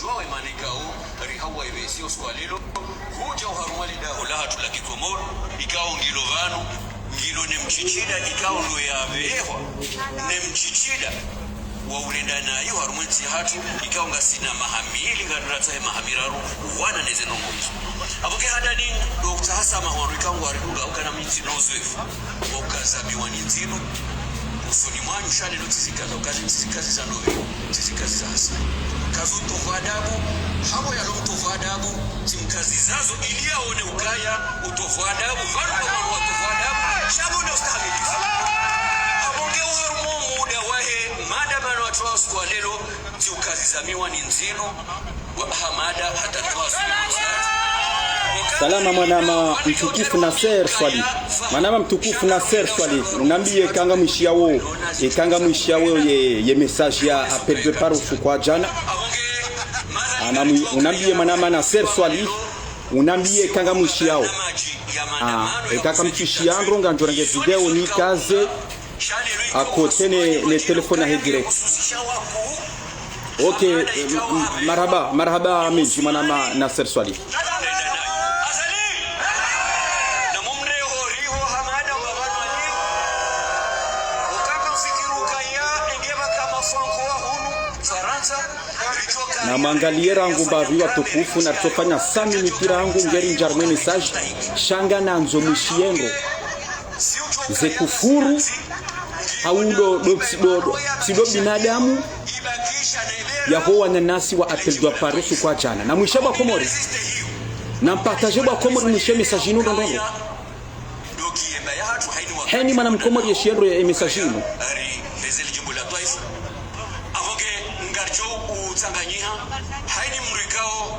jua emanikao rihawa ibesi oskwalilo huja uharumali da ulaha tulakikomoro ikao ngilo vanu ngilo ne mchichida ikao ndo ya vewa ne mchichida wa ulenda nayo harumwenzi hatu ikao ngasina mahamili ngarata mahamiraru wana neze nongozo abuke hadani Dr. Hassan Mahorika ngwariduga ukana miti nozefu wakazabi wanizino usoni mwanyu shale no tizikaza ukazi tizikazi za ndovi tizikazi za Hassan kazu tovadabu habo ya tovadabu timkazi zazo iliaone ukaya utovadabu vanu wa tovadabu shabo ndo stabilize abonge uharumo muda wahe madamano atwa kwa lelo tiukazi za miwani nzino wa hamada hata twa Salama mwanama mtukufu Nasser Swali. Mwanama mtukufu Nasser Swali. Unambie kanga mwishiawo ye message ya appel de parole kwa jana. Unambie mwanama Nasser Swali. Unambie kanga mwishiawo. Kaka mchishiandro nganjorange video ni kaze akotene le telefone ya direct. Okay, marhaba miji mwanama Nasser Swali. Na mangalie rangu bavi watukufu na tofanya sami mipira rangu ngeri njarme message shanga na nzo mushiengo ze kufuru haudo sido binadamu ya hoa nanasi wa appel de parole kwa jana na mwishaba komori na partager ba komori mwishe message ino ndongo hani mana mkomori yeshiengo ya message ino Tanganyiha haini mrikao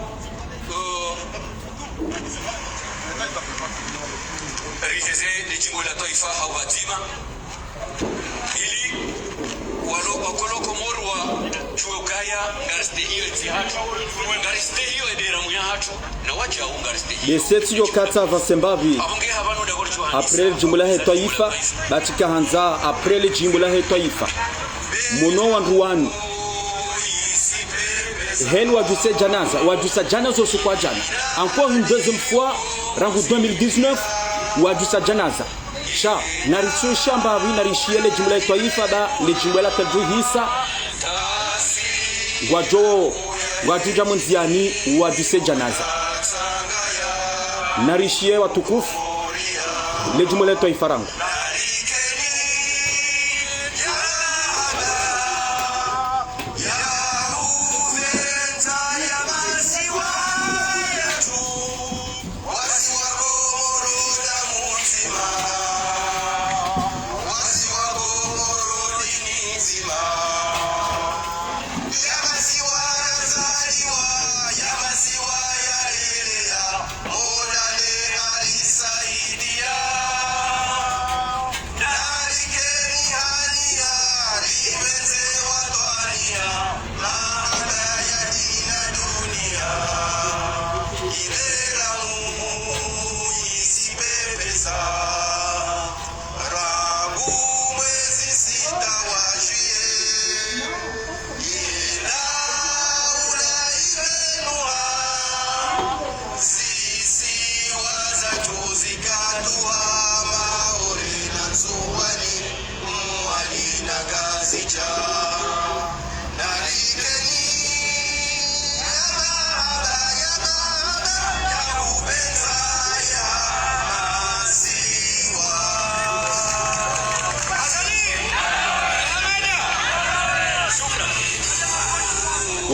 rizeze ni jimbo la taifa hawatima ili wakolo komorwa chuokaya ngariste hiyo tihatu ngariste hiyo edera muya hatu na wacha ngariste hiyo leseti yo kata vasembavi après jimbo la taifa batika hanza après le jimbo la taifa mono wanduanu Hel wajuse janaza kwa jana. Encore une deuxième fois, rangu 2019, wajusa janaza. Sha, narisu shamba avi narishie le jimbo la taifa ba le jimbo la hisa. Wajuja munziani wajuse janaza. Narishie watukufu le jimbo la taifa rangu.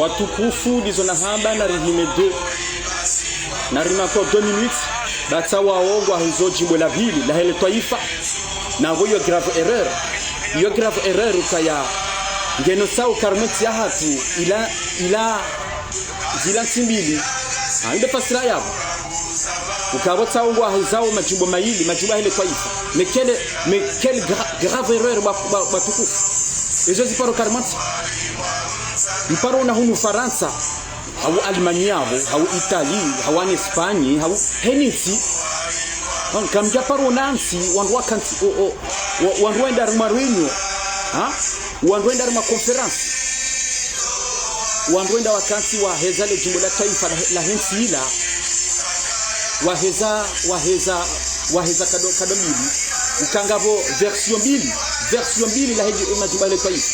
Watukufu dizona hamba na rihime 2 na rimako 2 minutes bata waongwa hizo jimbo la vili la hele taifa na huyo grave erreur ukaya ngeno sao karmeti ya hatu ila zila timbili ande pasira yabo ukabota ongwa hizo majimbo maili majimbo hele taifa mekele grave erreur batukufu ezo ziparo karmeti mparo na hunu Faransa au Alemania au Italy au Espanya au henisi kamja paro nansi wandu wakanti wandu wenda rumarinyo wandu wenda ruma conference wandwenda wakati wa heza le jimbo la taifa la hensila waheza kado mbili ukangavo version mbili la heji jimbo la taifa.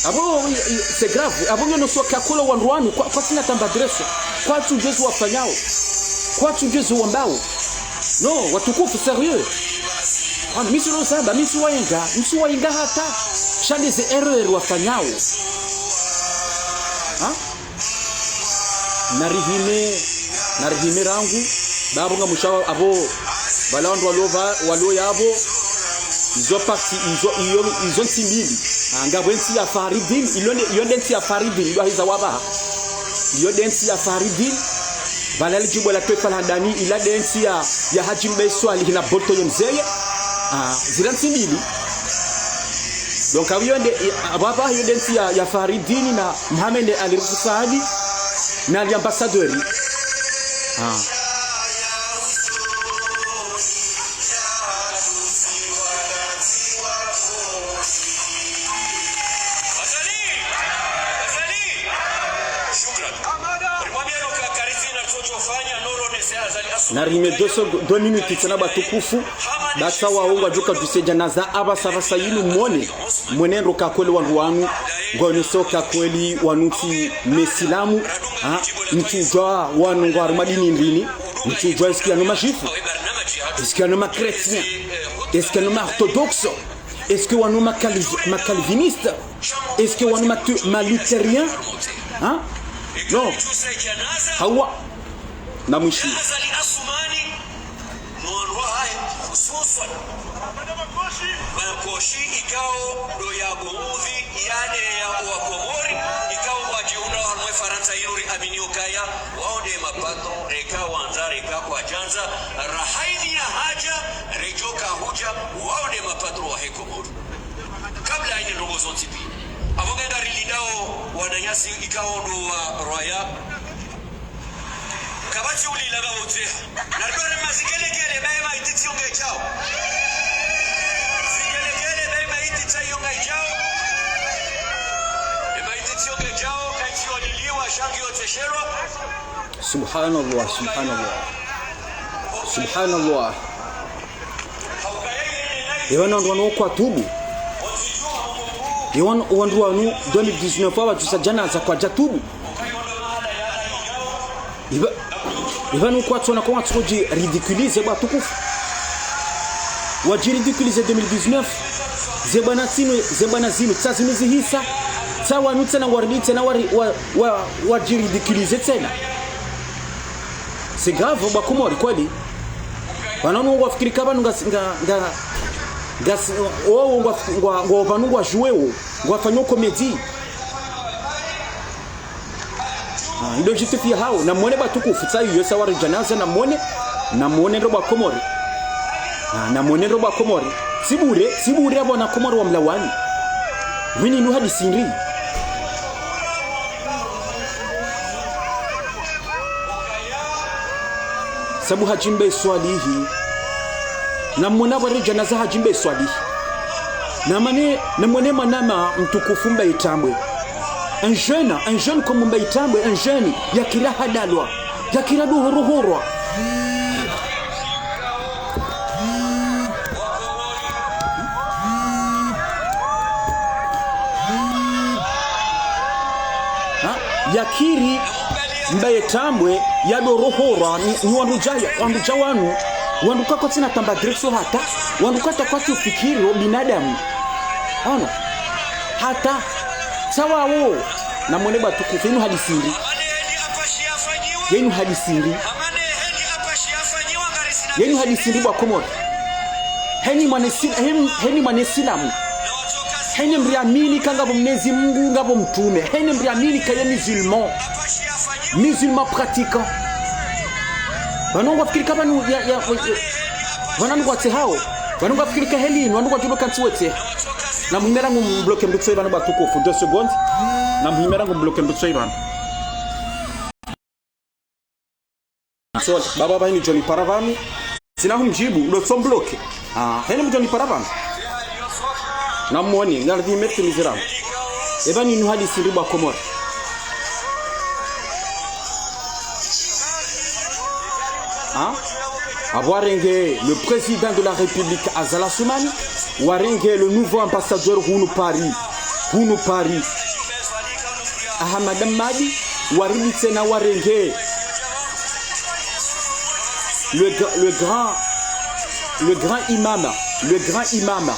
Abo c'est grave, abo nyo so kakula wanruanu kwa sina tambadreso kwa tujezu wafanyao kwa tujezu wambao no watukufu sérieux misi no saba misi wainga hata shade ze erreur wafanyao narihime rangu babu nga mushawa abo balando walo yabo izo parti izo timbili ngabwensi ya Faridin yondensi ya Faridin ndo hiza waba yondensi ya Faridin balali jimbo la taifa la ndani ila densi ya Haji Mbaiswali na boto yomzeye ziransi mbili donc awiyonde ababa yondensi ya Faridin na Mohamed Ali Rufsadi na l'ambassadeur na rime 2 minutes tena batukufu data waongo ajuka tuseja naza abasavasa yinu mwenendo kakweli wanruanu ngoni soka kweli wanuti mesilamu mtujwa wanu ngwaru madini ndini mtujwa eski anu majifu eski anu makretien eski anu orthodoxe eski wanu macalviniste eski wanu maluterien non hawa na mwishi makoshi ikao do ya goudhi yane ya wakomori ikao wajiunda wa Faransa yuri aminio kaya waonde mapato reka wanza reka kwa janza rahaini ya haja rejoka huja waonde mapato wa hekomori kabla ine ndogo zonti pi avogenda rilidao wananyasi ikao do wa roya kabati ulila bawote na dole mazikelekele bae ititi yonge chao zikelekele bae ititi yonge chao ititi yonge chao kaitio liliwa shangi yote shero subhanallah ewana ndwano kwa tubu ewana ndwano 2019 watusajana za kwa jatubu Ivanu kwa tsona kwa tsoji ridiculiser ba tukufu waji ridiculiser 2019 zebana zinu tsazimizi hisa tsawa nutsa na warlitsa na waji ridiculiser tena c'est grave ba komori kweli banano wafikiri kaba nga ngo banungu wajuewo ngwafanywa comedy ndio jitifia hao na muone batukufu tsayo yosa wari janaza na muone roba komori na muone roba komori sibure abo na komori wa mlawani wini nu hadi sinri sabu hajimbe swalihi na muone wari janaza hajimbe swalihi na muone manama mtukufu Mbaitambwe un jeune comme Mbaitambwe, un jeune yakira hadalwa yakira duhuruhurwa yakiri Mbaitambwe ya duhuruhurwa ni wanduja wanu wandukako tina tamba direkso hata wandukata kwa ufikiri wa binadamu ono hata sawa wo na mwone batukufu yenu hadisiri wa komori heni manesilamu heni mriamini kangabo mnezi Mungu ngabo mtume heni mriamini kaya musulman pratiquant banongo wafikiri kama wanangu wate hao wanangu wafikiri kahelini wanangu wajulo kantuwete na muhimera ngo bloke mbutso ibana batukufu 2 secondes na muhimera ngo bloke mbutso ibana so baba bani Johnny Paravani sina humjibu ndo so bloke hene Johnny Paravani na muone ngali metti miziramu eba ni nuhali siriba Komori hein awarenge le président de la République Azali Assoumani warenge le nouveau ambassadeur hunu Paris Ahmad Madi warili tena warenge le grand imam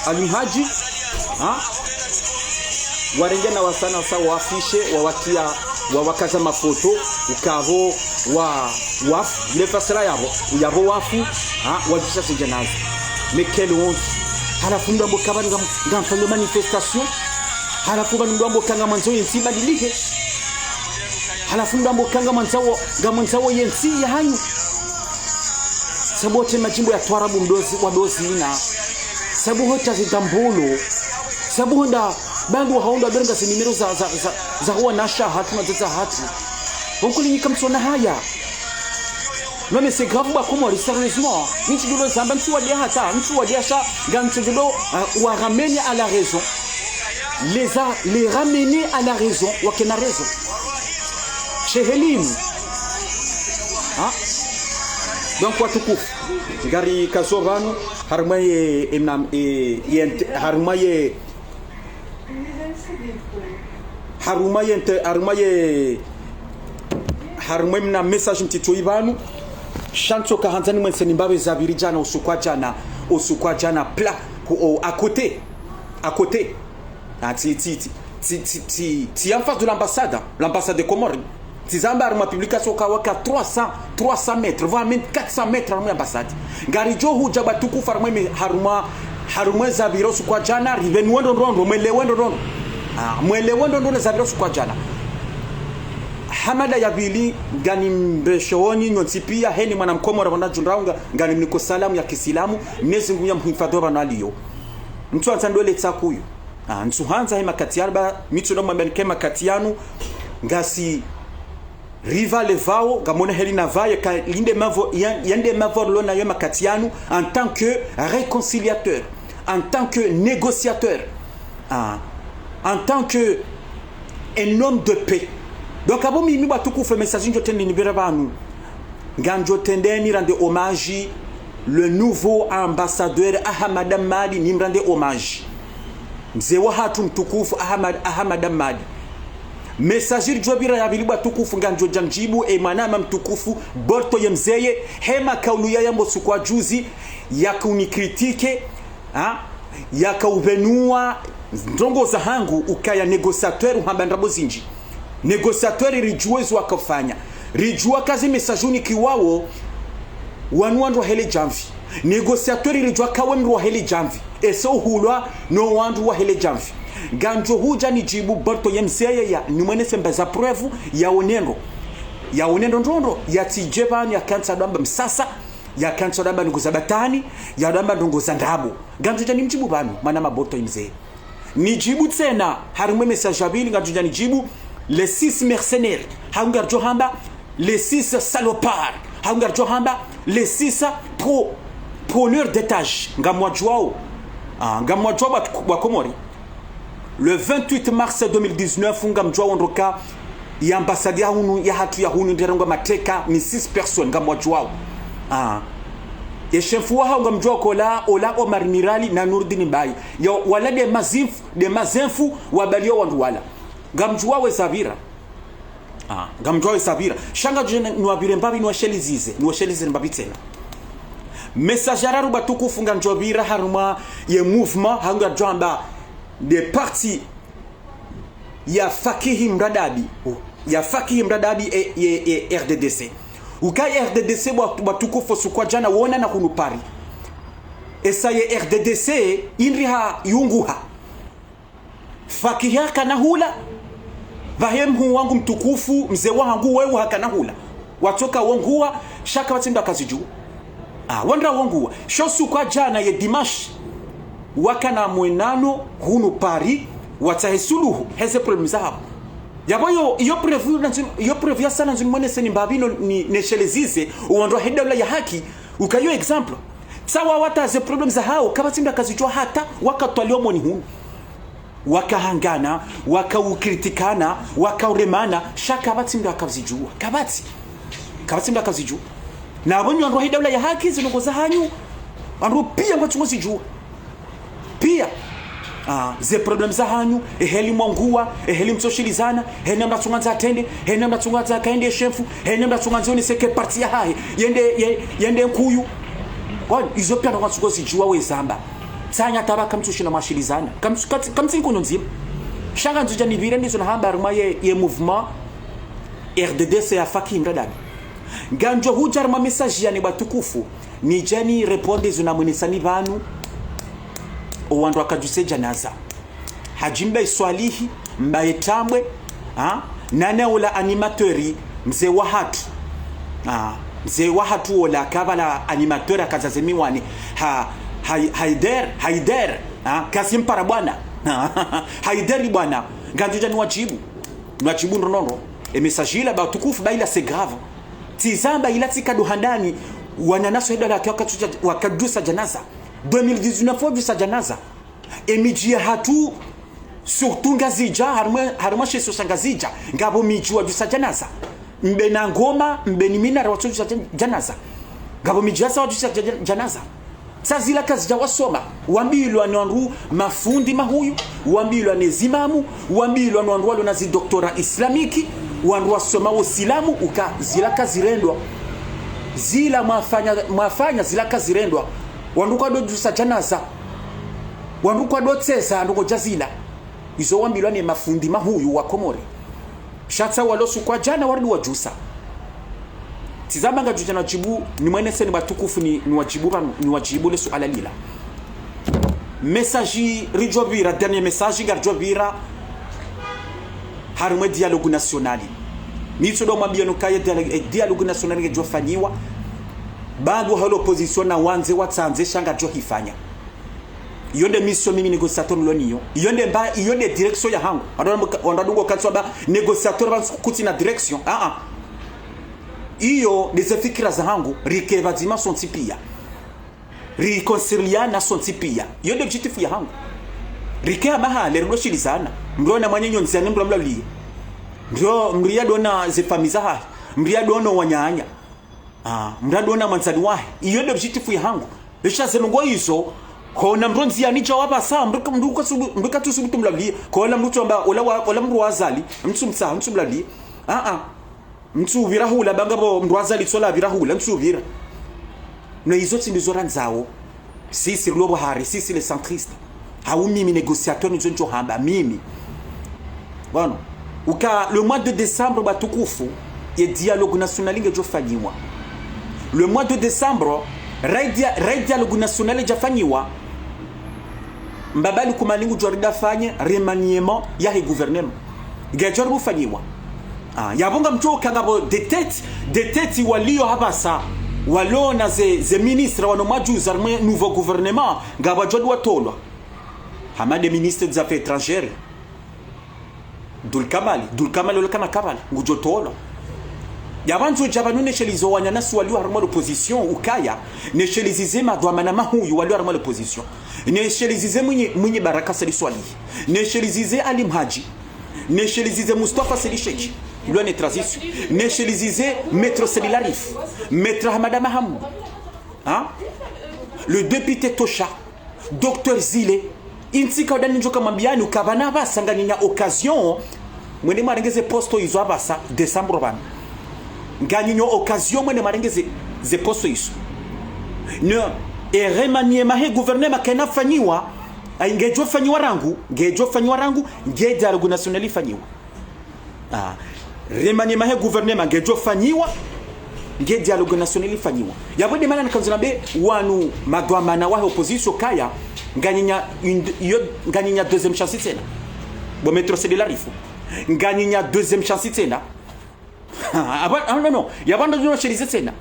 Alimhaji warenge na wasana sa wafishe wawakaza mafoto ukavo wafu ile fasira yabo wafu wajisha sejanaza mais quelle honte halafu ndo mboka bani ngamfanya manifestation halafu bani ndo mboka ngamanzo yensi badilike halafu ndo mboka ngamanzo yensi ya hanyu sabote majimbo ya Twarabu wadozi ina sabu hota zitambolo sabu honda bandu haonda benga sinimero za huwa nasha hatu na teta hatu wonkuli nika msona haya non mais c'est grave Komori sérieusement nchi dulo zamba nchi wadia hata nchi wadia sha ganchi dulo wa ramener à la raison les ramener à la raison wakena raison shehelim donc watukufu ngari kasobanu harumaye harumaye mna message mtito ibanu chancho kahanzani mwenseni mbabe zabiri jana usukwa jana pla à côté en face de l'ambassade de Comores tizamba arma publication kawaka 300 mètres voire même 400 mètres arma ambassade ngarijo huja batuku farma haruma zabiro usukwa jana rivenu rondo mwele rondo zabiro usukwa jana Hamada Yabili gani mbeshoni nyonsipia heni mwana Mkomora wana junraunga gani mniko salamu ya kisilamu mnezi nguya mhifadhora na aliyo mtu anzandole tsakuyu mtu hanza hema katiarba mitu noma mbenkema katianu ngasi rival vao gamona helina vaye ka linde mavo yande mavo lona yema katianu en tant que réconciliateur en tant que négociateur en tant que un homme de paix. Donc abo mimi batukufe message njotende nibera banu nganjo tendeni rende hommage le nouveau ambassadeur Ahmad Madi nimrande hommage mzee wa hatu mtukufu Ahmad Madi message jobira ya bilibu batukufu nganjo janjibu manama mtukufu borto ya mzee hema kaulu ya yambo sukwa juzi ya kunikritike ya kauvenua ndongo za hangu ukaya negociateur uhambandrabo zinji négociateur rijuezo akafanya rijua kazi message kiwao wanwandu wa hele jamvi négociateur rijua kawe mru wa hele jamvi eso hulwa no wandu wa hele jamvi ganjo huja ni jibu borto yemseye ya numene semba za preuve ya onendo ndondo ya tijebani ya kansa damba msasa ya kansa damba ndugu za batani ya damba ndugu za ndabo ganjo jani mjibu banu mana maborto yemseye ni jibu tena harimwe message abili ganjo jani jibu les 6 mercenaires hangar johamba les 6 salopards hangar johamba les 6 preneurs d'étage ngamwajwao wa Komori le 28 mars 2019 ngamjwao ndoka ya ambassade ya hunu ya hatu ya hunu nderonga mateka ni 6 personnes ngamwajwao yeshefu wa ngamjwao kola ola Omar Mirali na Nurdin Mbai yo wala de mazinfu wabalio wandu wala ngamjwawe Sabira ngamjwawe Sabira shanga jene nwabire mbabi nwashelize mbabi tena message araru batukufu ngamjwabira haruma ye mouvement hanga jamba de parti ya Fakihi Mradabi et RDDC ukaya RDDC batukufu sukwa jana wona na kunupari esa ye RDDC inriha yunguha Fakihi kana hula vahemu wangu mtukufu mzee wangu wewe hakana hula watoka wongua shaka batsinda kazi juu wandra wongua shosu kwa jana ye dimash wakana mwenano hunu pari watahesuluhu heze problem zao yaboyo iyo preview sana nzimone seni mbabino ni neshelezize uandwa hedawla ya haki ukayo example sawa wata ze problem za hao kabatsimba kazijua hata wakatwalio moni hunu wakahangana wakaukritikana wakauremana shaka batsimba akazijua kabatsimba akazijua na abonyo ndo hidawla ya haki zinogoza hanyu ando pia ngwatsungo zijua pia ze problem za hanyu eheli mwangua eheli msoshilizana hene mnatsunganza atende hene mnatsunganza kaende shefu hene mnatsunganza ni seke parti ya hai yende nkuyu kwa izo pia ngwatsungo zijua wezamba tsanya tabaka mtsushina mashilizana kamtsinko nzima shanga nzuja nibire ndizo na hamba arma ye mouvement RDD ya faki mradani ganjo hujar ma message yani batukufu ni jani reponde zuna mwenesani banu owandu akajuse janaza hajimba iswalihi mbaetambwe nane ula animatori mzee wa hatu mzee wa hatu ola kabala animatori akazazemiwani Haider Kasim para bwana Haider bwana ganjuja ni wajibu ndonono message la batukufu baila c'est grave tizamba ila tikado handani wananaso heda wakadusa janaza 2019 dusa janaza emijia hatu surtout ngazija harma sheso sangazija ngabo mijua dusa janaza mbena ngoma mbeni minara watu dusa janaza ngabo mijia sawa dusa janaza sazila kazi ja wasoma wambilwa nwandu mafundi mahuyu wambilwa nezimamu wambilwa nwandu walo na zi doktora islamiki wandu wasoma usilamu uka zila kazi rendwa zila mwafanya zila kazi rendwa wandu kwa dojusa janaza wandu kwa dotsesa ndo jazila izo wambilwa ne mafundi mahuyu wa Komori shatsa walosu kwa jana wardu wajusa tizama ngajuja na jibu ni mwene seni batukufu ni wajibu le suala lila message rijobira dernier message garjobira harumwe dialogue nationali nicho do mwambia no kaya dialogue nationali ngejofanywa bado halo opposition na wanze watsanze shanga jo hifanya yonde mission mimi négociateur loniyo yonde direction ya hangu ondadungo katswa ba négociateur ba kuti na direction iyo nizefikira za hangu rikevazima son tipia reconciliana son tipia iyo ndio objectif ya hangu rikea mahali rindoshilizana ndio na mwanyenyo nzani mlamlali ndio mria dona zefamiza ha mria dona wanyanya mria dona manzani wahi iyo ndio objectif ya hangu bisha zenongo hizo kona mronzi ya nicha wapa saa mruka tusubutu mlali kona mrutu amba ola mru wazali mtu mlali mtu virahula bangabo mrwazali tsola virahula mtu vira no izoti ndizoranzawo sisi lobo hari sisi les centristes hawu mimi négociateur njonjo hamba mimi bwana uka le mois de décembre batukufu ye dialogue national ngejofanywa le mois de décembre rai dialogue national jafanywa mbabali kumalingu jorida fanye remaniement ya he gouvernement ngejorbu fanywa yabonga mchoka ngabo de tête walio habasa walona ze ministre wano majuza arme nouveau gouvernement ngaba jodi watolwa hamade ministre des affaires étrangères dulkamali olakana kabala ngujotolwa yabanzo jabanune shelizo wanyanasu walio harma l'opposition ukaya ne shelizize madwamana mahuyu walio harma l'opposition ne shelizize mwenye baraka saliswali ne shelizize Ali Mhaji ne shelizize Mustafa Selisheki loi de transition ne shelizize maître Selilarif maître Hamada Mahamou le député Tosha docteur Zile intika odani njoka mambiani ukabana basanganya occasion mwene marengeze posto izo abasa December bana nganyinyo occasion mwene marengeze ze posto izo ne remanier mahe gouvernement kana fanyiwa ngejo fanyiwa rangu nge dialogue national fanyiwa remanier mahe gouvernement ngejo fanyiwa nge dialogue national fanyiwa yabode mana nkanzinabe wanu madwamana wa opposition kaya nganyinya deuxième chance tena bo metro Selilarif nganyinya deuxième chance tena non yabanda nyo shelize tena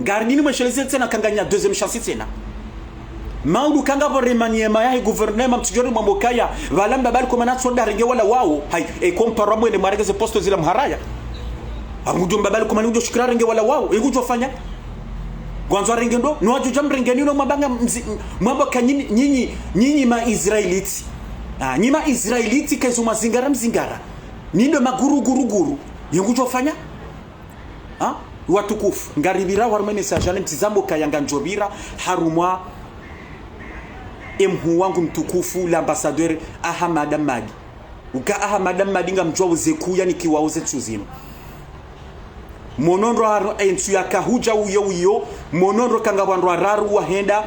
garnini mo shelize tena kanganya deuxième chance tena maulu kanga bo remaniema ya gouvernement mtujori mwambokaya valamba bali komana sonda renge wala wao hai e comparo mwene marege posto zila mharaya amujomba bali komana ujo shukira renge wala wao igujo fanya gwanzo rengendo no ajuja mrengeni no mabanga mwabaka nyinyi ma Israeliti nyima Israeliti kezo mzingara nindo maguru yengujofanya watukufu ngaribira warumwe message ale mtizambo kayanga njobira harumwa emhu wangu mtukufu l'ambassadeur Ahmad Ahmadi uka Ahmad Ahmadi ngamjwa uzekuya nikiwauze tuzima monondro haro entu yakahuja uyo monondro kanga bandwa raru wahenda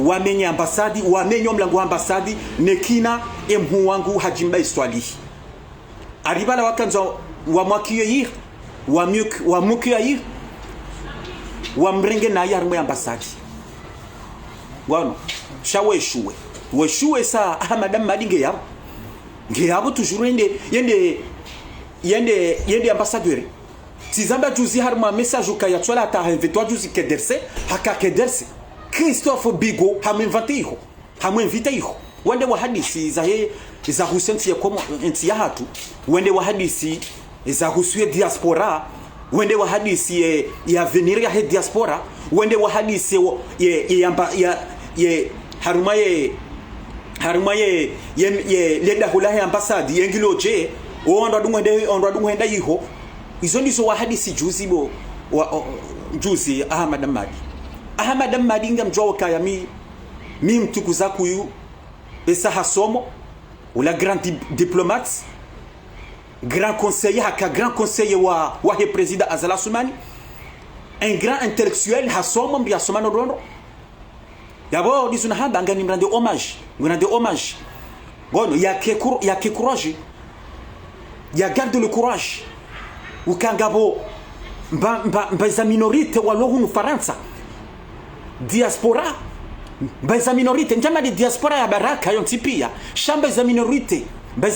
wamenye ambasadi wamenye mlango wa ambasadi nekina emhu wangu hajimba iswali aribala wakanza wa mwakiyo yir wa mukiyo yir wa mrenge na yarmwe ambasadi wano weshuwe sa Ahmad Ahmadi ngeyabo toujours yende ambassadeur tizamba juzi harma message ukaya twala ta invitwa juzi kederse haka kederse Christophe Bigo hamwinvite iho wende wa hadisi za husentia komo entia hatu wende wa hadisi za husue diaspora wende wa hadisi ya venir ya diaspora wende wa hadisi harumaye leda hulahe ambassade yengiloje ondwa dungwenda iho izo ndizo wa hadisi juzi juzi Ahmad Ahmadi ngamjwa kaya mi mtukuza kuyu pesa hasomo ula grand diplomate grand conseiller wa he président Azala Soumani un grand intellectuel hasomo mbia somano rondo yabo disuna haba ngani mrande hommage gono ya ke courage ya garde le courage ukangabo mba minorite walohunu Faransa diaspora baza minorite njama di diaspora ya baraka yontipia shamba za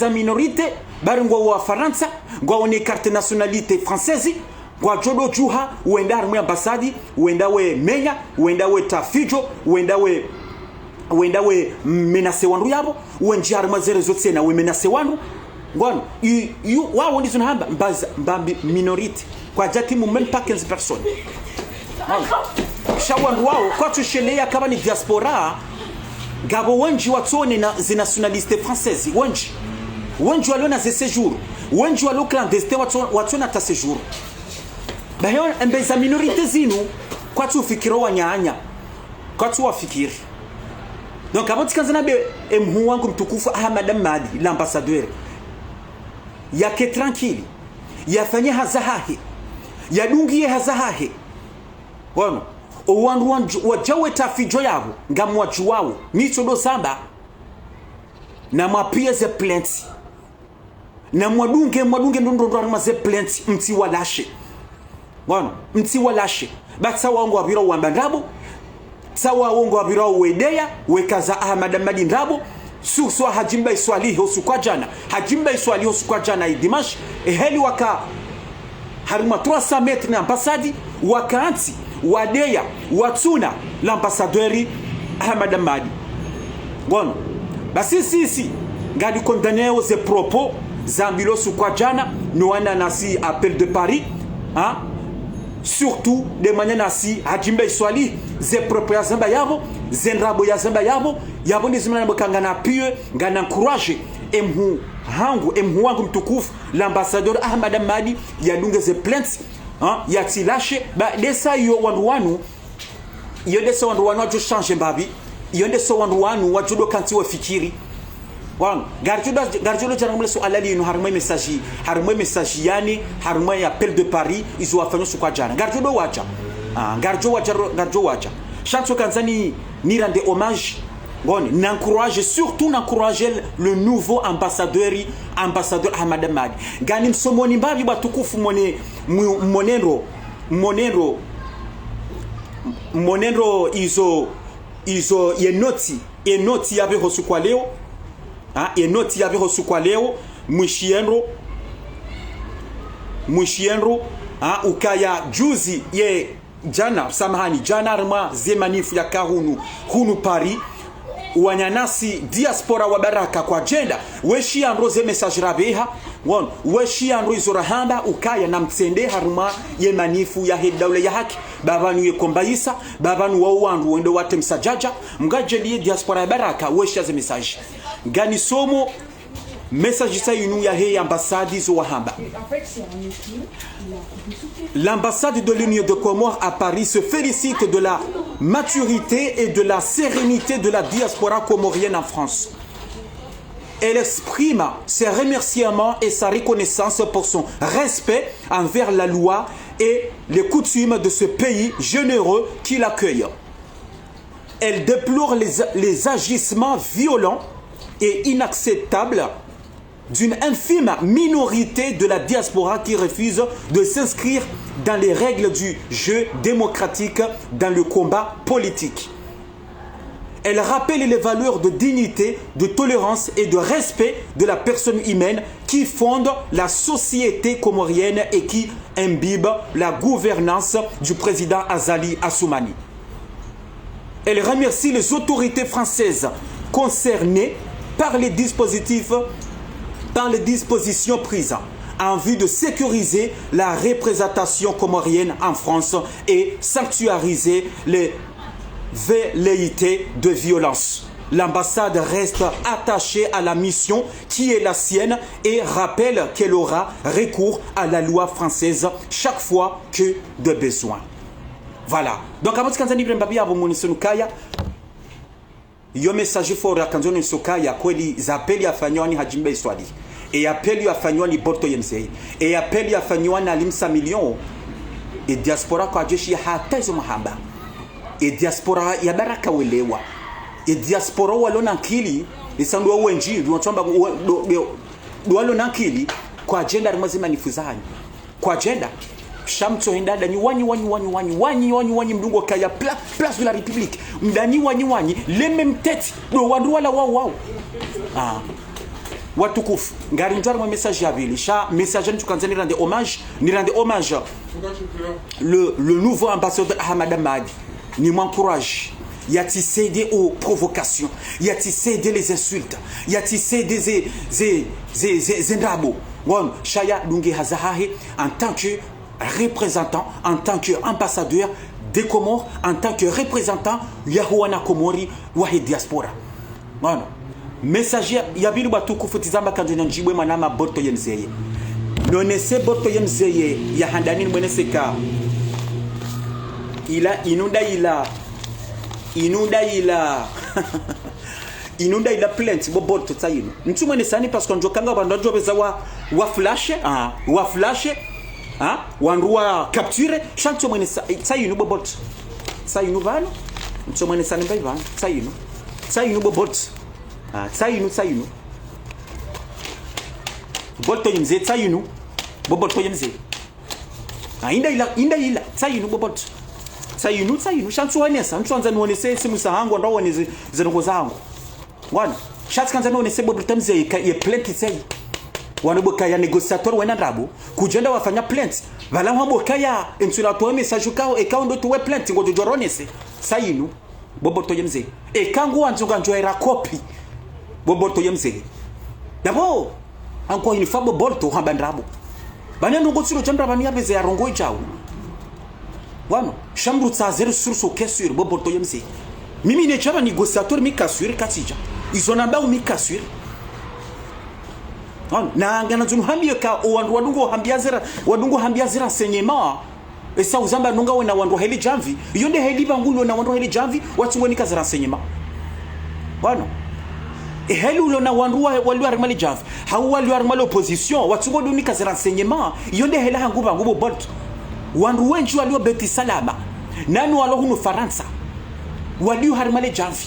minorite barengwa wa Faransa ngwa one carte nationalité française ngwa jodo juha uenda armwe ambasadi uenda we menya uenda we tafijo uenda we menase wandu yabo uenji armwe zere zote na we menase wandu ngwano wao ndizo nahamba mbambi minorite kwa jati mu même pas 15 personnes shawandu wao kwa tushelea kama ni diaspora gabo wenji watone na zinationaliste française wenji waliona ze séjour wenji walo clandestin watona ta séjour bayo mbeza minorite zinu kwa tufikiro wanyanya kwa tuwafikiri donc aboti kanzana be emhu wangu mtukufu Ahmad Ahmadi l'ambassadeur yake tranquille yafanye hazahahe yadungie hazahahe wano owandu wajawe tafijo yabo ngamwachu wao nichodo samba na mapia ze plainte na mwadunge ndondo armaze plainte mti walashe batsa wangu wabiro wambandabo sawa wangu wabiro wedeya wekaza Ahmad Ahmadi ndabo suswa hajimba iswali kwa jana idimash eheli waka haruma 300 metres na ambasadi wakaanti wadeya watuna l'ambassadeur Ahmad Ahmadi bon basi sisi ngadi condamner aux propos zambilo kwa jana noana nasi appel de Paris surtout de manière nasi hajimba iswali ze propos ya zamba yabo zenrabo ya zamba yabo ndizimana bokangana pieux ngana encourager emhu wangu mtukufu l'ambassadeur Ahmad Ahmadi yadunge ze plaintes ya tilashe ba desa yo wandu desa wandu wajo change mbabi desa wandu wajudo kanti wafikiri wan garjudo janamle so alali no harumwe message yani harumwe appel de Paris izo wafanyo kwa jana garjudo wacha chanso kanzani ni rende hommage bon n'encourager le nouveau ambassadeur Ahmad Ahmadi gani msomoni mbabi batukufu monero izo yenoti yabe hosukwa leo mwishienro ukaya juzi ye jana arma zemanifu ya hunu Paris wanyanasi diaspora wa baraka kwa jenda weshi andro ze message rabeha weshi andro izorahanda ukaya na mtsende haruma ye manifu ya hedawle ya haki babanu yekombaisa babanu wawandu wende wate msajaja mgajelie diaspora ya baraka weshaze message gani somo message sa inu ya hei ambassade zo wahamba. L'ambassade de l'Union de Comores à Paris se félicite de la maturité et de la sérénité de la diaspora comorienne en France. Elle exprime ses remerciements et sa reconnaissance pour son respect envers la loi et les coutumes de ce pays généreux qui l'accueille. Elle déplore les agissements violents et inacceptables d'une infime minorité de la diaspora qui refuse de s'inscrire dans les règles du jeu démocratique dans le combat politique. Elle rappelle les valeurs de dignité, de tolérance et de respect de la personne humaine qui fondent la société comorienne et qui imbibent la gouvernance du président Azali Assoumani. Elle remercie les autorités françaises concernées par les dispositions prises en vue de sécuriser la représentation comorienne en France et sanctuariser les velléités de violence. L'ambassade reste attachée à la mission qui est la sienne et rappelle qu'elle aura recours à la loi française chaque fois que de besoin. Voilà. Donc, avant de Mbabi a Monisonukaya, yo message fort ya kanzoni Sokaya kweli zapeli afanywa Hajimbe Iswadi. Et appel afanywa ni Borto Yemsei. Et appel afanywa na Limsa Million. Et diaspora kwa jeshi hata hizo mahamba. E diaspora ya baraka welewa. E diaspora walona akili isandu wa wenji tunachomba walona akili kwa agenda rimazima nifuzani. Kwa agenda shamto hindada ni wanyi mdungo kaya place de la République. Mdani wanyi les mêmes têtes do wandu wala wow. Ah. Watukufu ngari njwari mwa message ya vili sha message ni tukanza ni rende hommage le nouveau ambassadeur Ahmad Ahmadi. Ni m'encourage. Y a-t-il cédé aux provocations? Y a-t-il cédé les insultes? Y a-t-il cédé des ndrabo? Bon, Chaya Lungi Hazahahe, en tant que représentant, en tant qu'ambassadeur des Comores, en tant que représentant Yahuana Komori, Wahe Diaspora. Bon, messager, Yabiru Batuku Futizamba Kanjina Njibwe Manama Borto Yemzeye. Nonese Borto Yemzeye, Yahandani Mweneseka. Inunda ila plainte boborto tsayino ntumwe nesani parce que njokanga bandojo beza wa flash wanruwa capture chanto mwene tsayino boborto tsayino vano ntumwe nesani baivan tsayino boborto tsayino borto yimze tsayino boborto yimze inda ila tsayino boborto Sayinu shantu wanesa ntuanza nuonese simu sahangu ndo woneze zengo zangu wana shati kanza nuonese bobritamze ye plenty sei wana boka ya negociator wena ndabo kujenda wafanya plenty vala habo kaya insula to message kao e kao ndo to we plenty ngo joronese sayinu boborto yemze e kangu wanzuka njoera copy boborto yemze dabo anko ni fabo bolto hamba ndabo bana ndo ngotsiro chambra bani yabeze ya rongo ichao wano chambre tsazero sur kesur boborto yemse mimi ne chama négociateur mi kasur katija izonamba mi kasur wano na ngana zunu hambia ka wadungo hambia zera enseignement esa uzamba nunga wena wandu heli jamvi yonde heli bangulo na wandu heli jamvi watungo ni kaza enseignement wano heli ulo na wandu walu armali jamvi hawo walu armali opposition watungo ni kaza enseignement yonde hela hangu bangu boborto wandu wenju walio beti salama nanu walo hunu Faransa walio harimale jamvi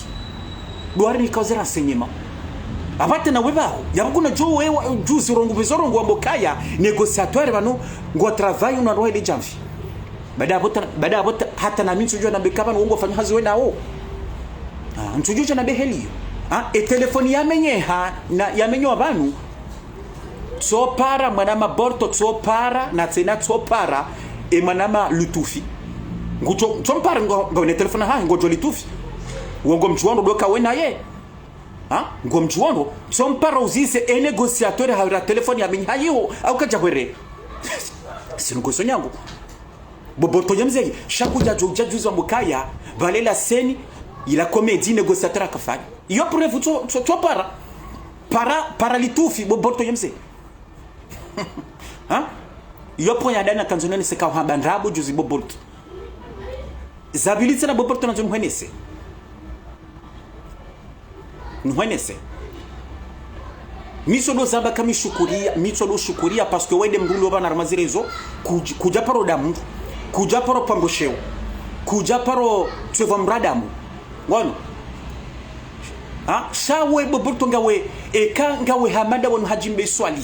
duari ni kauzera enseignement abate na webaho yabukuna jo wewe juzi rongo bezorongo ambokaya négociateur bano ngo travail una rohe le jamvi bada bota hata na mintu jo na bekaba ngo fanya hazi wena o ntujo na beheli e telefoni yamenye na yamenyo abantu tsopara mwana borto tsopara na tsena tsopara e manama lutufi ngucho tsompara ngo ne telefona ngo lutufi wongo mchuondo doka wena ye ngo mchuondo tsompara uzise e négociateur ha telefoni ya minyayo au kaja kwere sinungo sonyango boboto yamze shaku jajo juzo mukaya vale la scène il a comédie négociateur akafanya iyo preuve to para litufi boboto yamze ha iyo point adana kanzonani seka habandabo juzi boboto zabilitsa na boboto na zomhwenese nhwenese misolo zamba kamishukuria misolo shukuria parce que wede mrulo bana ramazirezo kuja paro damu kuja paro pangosheo kuja paro tsevo mradamu ngono ha shawe boborto ngawe eka ngawe hamada won hajimbe swali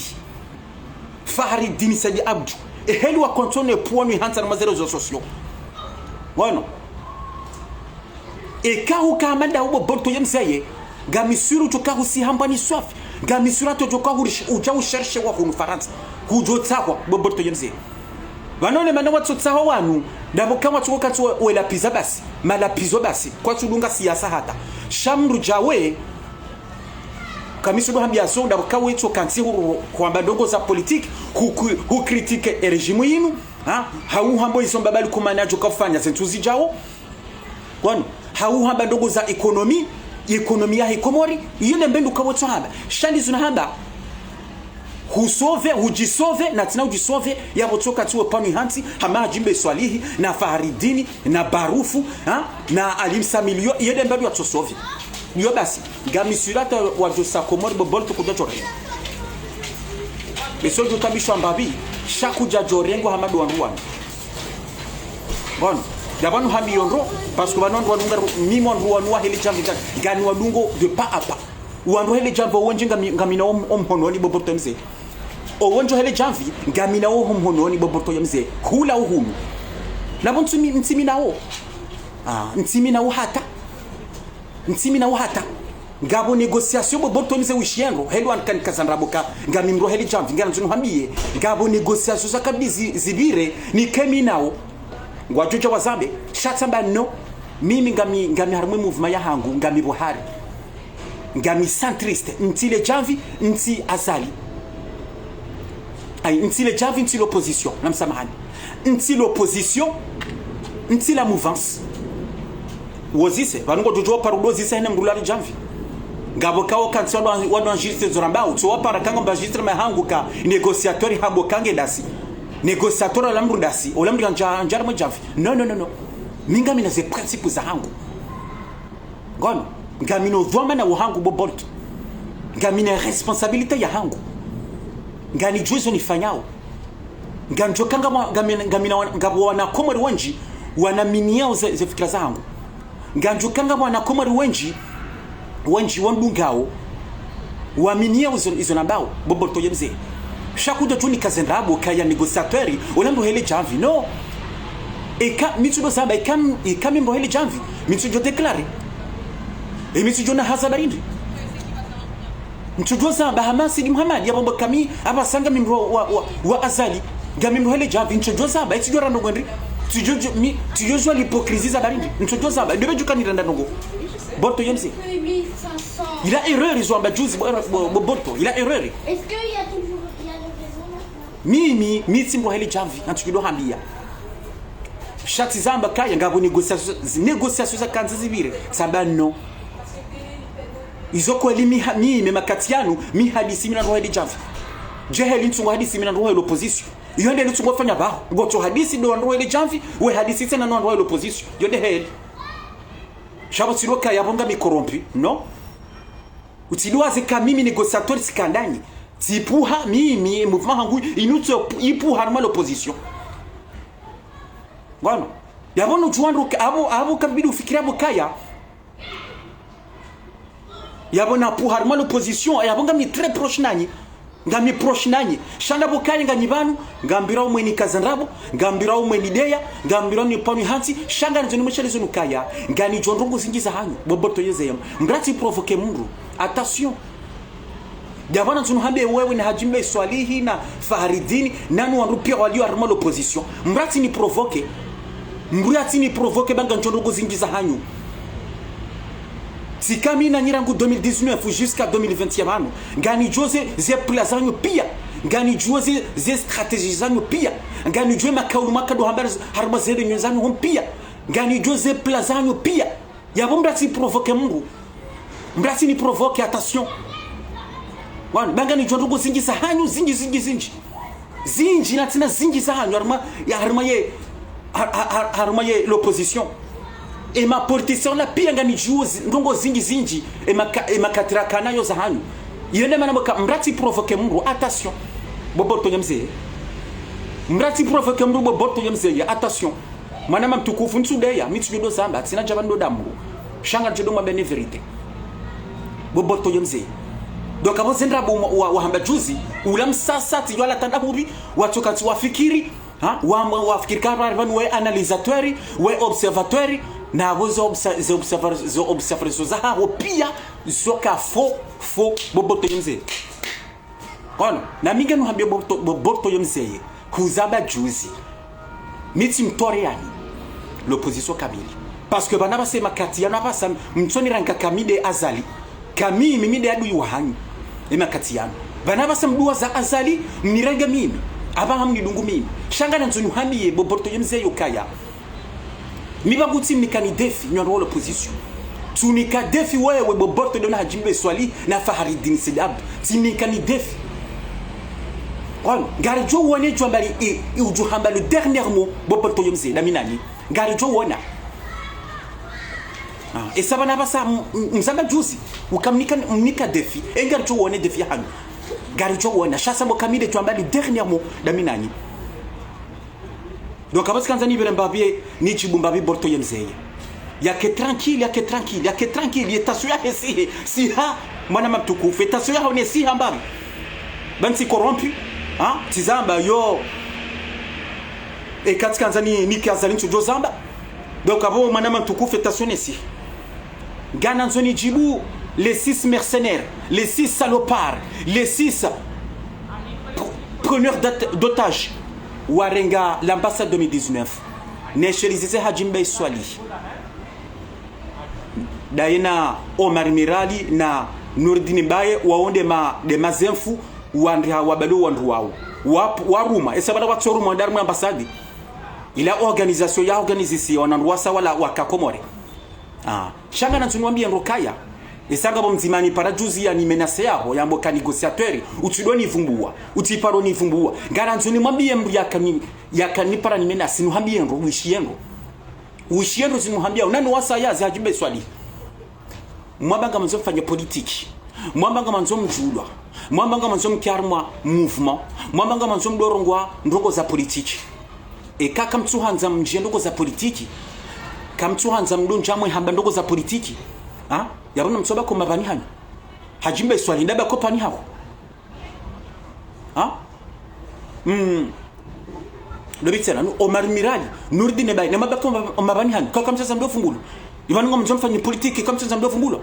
fahari dini sadi abdu e heli wa kontone puonu hansa ramazirezo sosio ngono eka ukamada boborto yemseye gamisuru tokahu si hambani swafi gamisura tokahu uja ushershe wa kunu faransa hujotsawa boborto yemseye vanone mana watsotsawa wanu dabo kama tsoka tso wela pizza basi mala pizzo basi kwa tudunga siasa hata shamru jawe kamisudo hambia so dabo kawe tso kansi kwa bandongo za politique hu critique regime yinu ha hau hambo isomba bali kumanajo kafanya sentuzi jao kwani hau hamba ndogo za ekonomi ya hikomori yene mbendu kawotso hamba shandi zuna hamba hujisove na tina hujisove ya botoka tuwe panu hansi hama jimbe swalihi na faharidini na barufu ha? Na alimsa milio yede mbedu watosove niyo basi gamisurata wajosa komori bobolto kujachore beso jutabishwa mbabi shaku jajorengo hamadu wanruwani bon dabanu hambi yonro parce que banon wadunga mimon ruwanwa heli jambi gani wadungo de pas à pas wanro heli jambo wonjinga ngamina omhononi bobolto mze owonjo hele jamvi ngamina wo homhononi boborto yamze kula uhunu nabontu ntimina wo ntimina wo hata ngabo négociation boborto yamze wishienro helo ankan kazanraboka ngamimro hele jamvi ngana nzunu hambiye ngabo négociation zakabizi zibire ni keminawo ngwajoja wazambe shatsamba no mimi ngami harumwe movement ya hangu ngami Buhari ngami centriste ntile jamvi nti azali ay nti le javi nti l'opposition namsamahani nti l'opposition nti la mouvance wozise vanungo jojo parudozise hene mrulali jamvi ngabo kawo kanso wano enregistre zoramba utso para kanga enregistre mahangu ka négociateur hambo kange dasi négociateur la mrundasi olamri njara mo jamvi no minga mina ze principes za hangu ngono ngamino dhoma na hangu bobolt ngamina responsabilité ya hangu ngani juzo nifanyao nganjo kanga ngamina ngabo wana komori wenji wana miniao ze fikra zangu nganjo kanga wana komori wenji wandungao wa miniao izo nambao boborto yemze shakudo tuni kazendabo kaya negociateur olambo hele janvi no eka mitsudo samba eka mimbo hele janvi mitsudo declare e mitsudo na hazabarindi ntujoza bahamasi Muhammad yabo kami abasanga mimro wa azali gamimro hele javi ntujoza ba itijora ndongondri tujojo l'hypocrisie za barindi ntujoza ba debe jukani randa ndongo borto yemse il a erreur ils ont bajuzi borto il a erreur est-ce que il y a raison mimi simbo hele javi ntujodo hambia shati zamba kaya ngabo négociation za kanzi zibire sabano izoko elimi makatiano mi hadisi mina roho javi jeheli ntungo hadisi mina roho l'opposition yonde ntungo fanya ba goto hadisi do roho javi we hadisi tena no roho l'opposition yonde heli shabo siroka yabonga mikorompi no utilwa zeka mimi négociateur sikandani tipuha mimi mouvement hangu inuto ipuha normal l'opposition ngono yabono juandro abo kabidi ufikiria bokaya yabona pour harma l'opposition yabonga mi très proche nani ngami proche nani shanda bokali ngani banu ngambira umwe ni kazanrabo ngambira umwe ni deya ngambira ni panu hansi shanga nzoni mshalezo nukaya ngani jondongo zingiza hanyu boboto yezeyam mbrati provoquer mundu attention yabona nzunu hambe wewe na hajimbe swalihi na faharidini nanu wandu pia walio harma l'opposition mbrati ni provoquer banga jondongo zingiza hanyu si kami na nyirangu 2019 jusqu'à 2020 yabano ngani jose ze plazanyo pia ngani jua ze strategy zanyu pia ngani jua makaulu makado habari harba zere nyenzanyu hom pia ngani jua ze plazanyu pia yabo mbrati provoke Mungu mbrati ni provoke attention wana bangani jua ndugu zingi za hanyu zingi na tina zingi za hanyu harma ye l'opposition et ma politicien la pia ngani jua ndongo zingi e makatira kana yo za hanyu yene mana mbrati provoke Mungu attention boboto nyamze mbrati provoke Mungu boboto nyamze attention mwana mtukufu nsudeya mitsudo zamba sina jabando damu shanga jodo mabene verite boboto nyamze donc abo zendra wa hamba juzi ulam sasa tijwala tandabubi watoka wafikiri wafikiri kama we analysateur we observateur na abo zo observateurs za hapo pia zoka fo boboto nyamze kono na minga no habia boboto nyamze kuzaba juzi miti mtoriani l'opposition kamili parce que bana basema kati yana basa mtsoni ranka kamide azali kami mimi de adu yuhanyu ema kati yana bana basa mdua za azali mniranga mimi aba hamni dungu mimi shanga na ntsoni hamiye boboto yemze yokaya miba guti mnikani defi nyo l'opposition tunika defi wewe boboto dona hajimbe swali na Faharidin Sidab tinikani defi kon gari jo wone jo mbali e uju hamba le dernier mot boboto yemze na minani gari jo wona et ça va na basa mzamba juzi ukamnika defi e gari jo wone defi hanu gari jo wona shasa mo kamide jo mbali dernier mot na minani donc abas kanzani birembabie ni chibumbabi borto yemze yake tranquille yetasho ya si ha mwana mtukufu yetasho ya hone si hambabi bansi corrompu tizamba yo et katskanzani ni kazali ncho zamba donc abo mwana mtukufu yetasho nesi gana nzoni jibu les 6 mercenaires les 6 salopards les 6 preneurs d'otages warenga l'ambassade 2019 neshelize hajimbe swali daina Omar Mirali na Nurdini Mbaye waonde de mazenfu wandria wabalo wandu wao waruma esabana watoruma ndarmu ambassade ila organisation ya organisation wanandwasa wala wakakomore shanga na tunwambia ndokaya esanga bomzimani para juzi ya ni menace yao yambo ka négociateur utidoni vumbua utiparoni vumbua garanzuni mwambie mbu yakani para ni menace nuhambie ndo wishiendo zimuhambia unani wasa yazi hajibe swali mwabanga manzo fanya politique mwabanga manzo mjulwa mwabanga manzo mkiarmwa mouvement mwabanga manzo mdorongwa ndongo za politique e kaka mtsuhanza mje ndongo za politique kamtsuhanza mdunjamwe hamba ndongo za politique yarona mtsoba ko mabani hano hajimbe swali ndaba ko pani hawo lobitsena no Omar Mirali Nurdine Mbaye na mabako mabani hano kaka mtsaza ndo fungulo ibanu ngo mjomfanya politique kama mtsaza ndo fungulo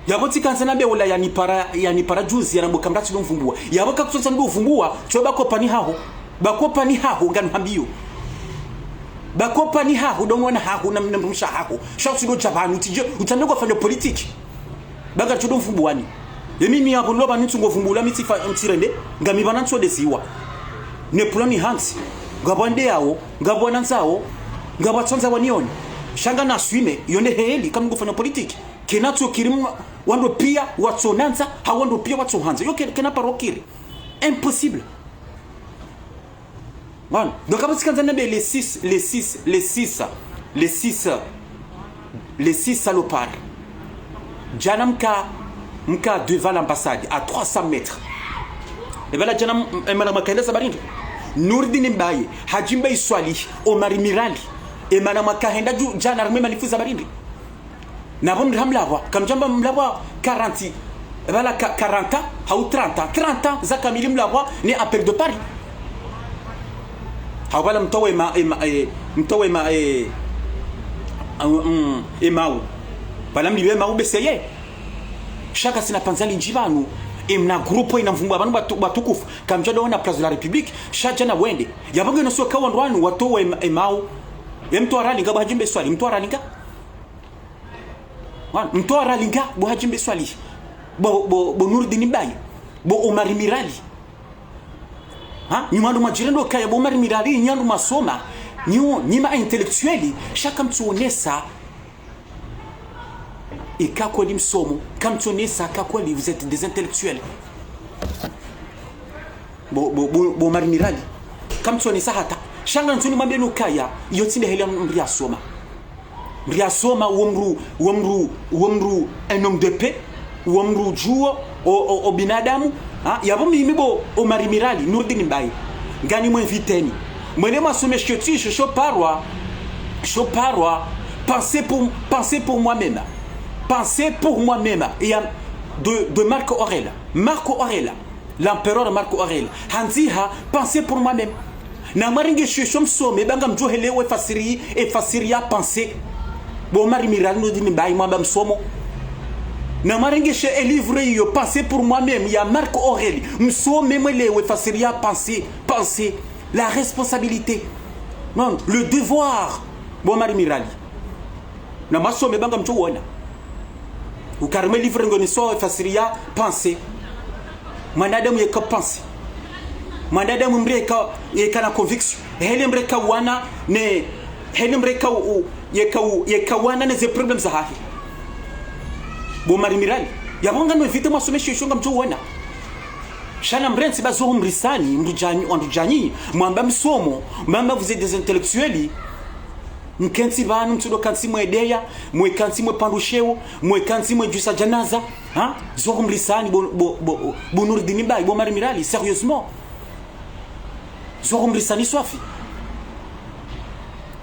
yaboti kanzana be wala yani para juzi yanamboka mrati ndo mfumbua yaboka kutsanza ndo mfumbua tsoba ko pani hawo bakopa ni hawo ngani hambio bakopa ni hawo domona hawo na mnamrusha hawo shausi do jabanu tije utaneko fanya politique baga tsodo mfumbuani yemimi yapo loba nitsungo fumbula mitsirende ngami bana tsode siwa ne plani hansi ngabwande yawo ngabwana nzawo ngabwatsonza wanioni shanga na swime yone heli kama ngofanya politique kenatso kirimu wando pia watsonanza hawando pia watsohanza yo kena parokiri impossible bon donc après quand on a les 6 salopards janamka mka devant l'ambassade à 300 mètres et ben la janam madame Kaenda Sabarindu Nurdine Mbaye hajimbe swali Omar Mirali et madame Kaenda jana arme manifuza Sabarindu na bon ramlawa kamjamba mlawa 40 bala 40 ou 30 za kamili mlawa ni appel de Paris hawala mtowe mau bala mliwe mau beseye shaka sina panzali njibanu imna grupo inamvumbwa abantu batukufu kamjado na place de la République shaja na wende yabange no soka wandwanu watowe mau yemto aralinga bahajimbe swali mto aralinga mto aralinga bahajimbe swali bo Nurdine Mbaye bo Omar Mirali ha ni mwandu majirendo kaya bo Omar Mirali nyandu masoma ni ma intellectueli chaka mtuonesa ikakweli msomo kamtuonesa akakweli vous êtes des intellectuels bo Omar Mirali kamtuonesa hata shanga ntuni mambenu kaya yotinde hela mria soma womru un homme de paix womru juo o binadamu ha yabo mimi bo Omar Mirali Nurdin Mbaye ngani mwe viteni mwene masome shoti sho parwa penser pour moi-même il y a de Marc Aurèle l'empereur Marc Aurèle hanziha penser pour moi-même na maringe shishom some banga mjohelewe fasiria penser bo Omar Mirali Nurdin Mbaye mwamba msomo na maringe she livre yo penser pour moi-même il y a Marc Aurèle msome mwelewe fasiria penser la responsabilité non le devoir bo Omar Mirali na masome banga mchowona ukarme livre ngoni so fasiria penser mwanadamu yeka penser mwanadamu mreka yeka na conviction hele mreka wana ne hele mreka yeka wana ne ze problems za hahi bo Omar Mirali yabonga no vite masome shishonga mchowona shana mrensi bazo mrisani mrujani mwamba msomo mwamba vous êtes des intellectuels mkensi banu mtudo kansi mwedeya mwekansi mwepandusheo mwekansi mwejusa janaza ha zo mrisani bo Nurdin Mbaye bo Omar Mirali sérieusement zo mrisani swafi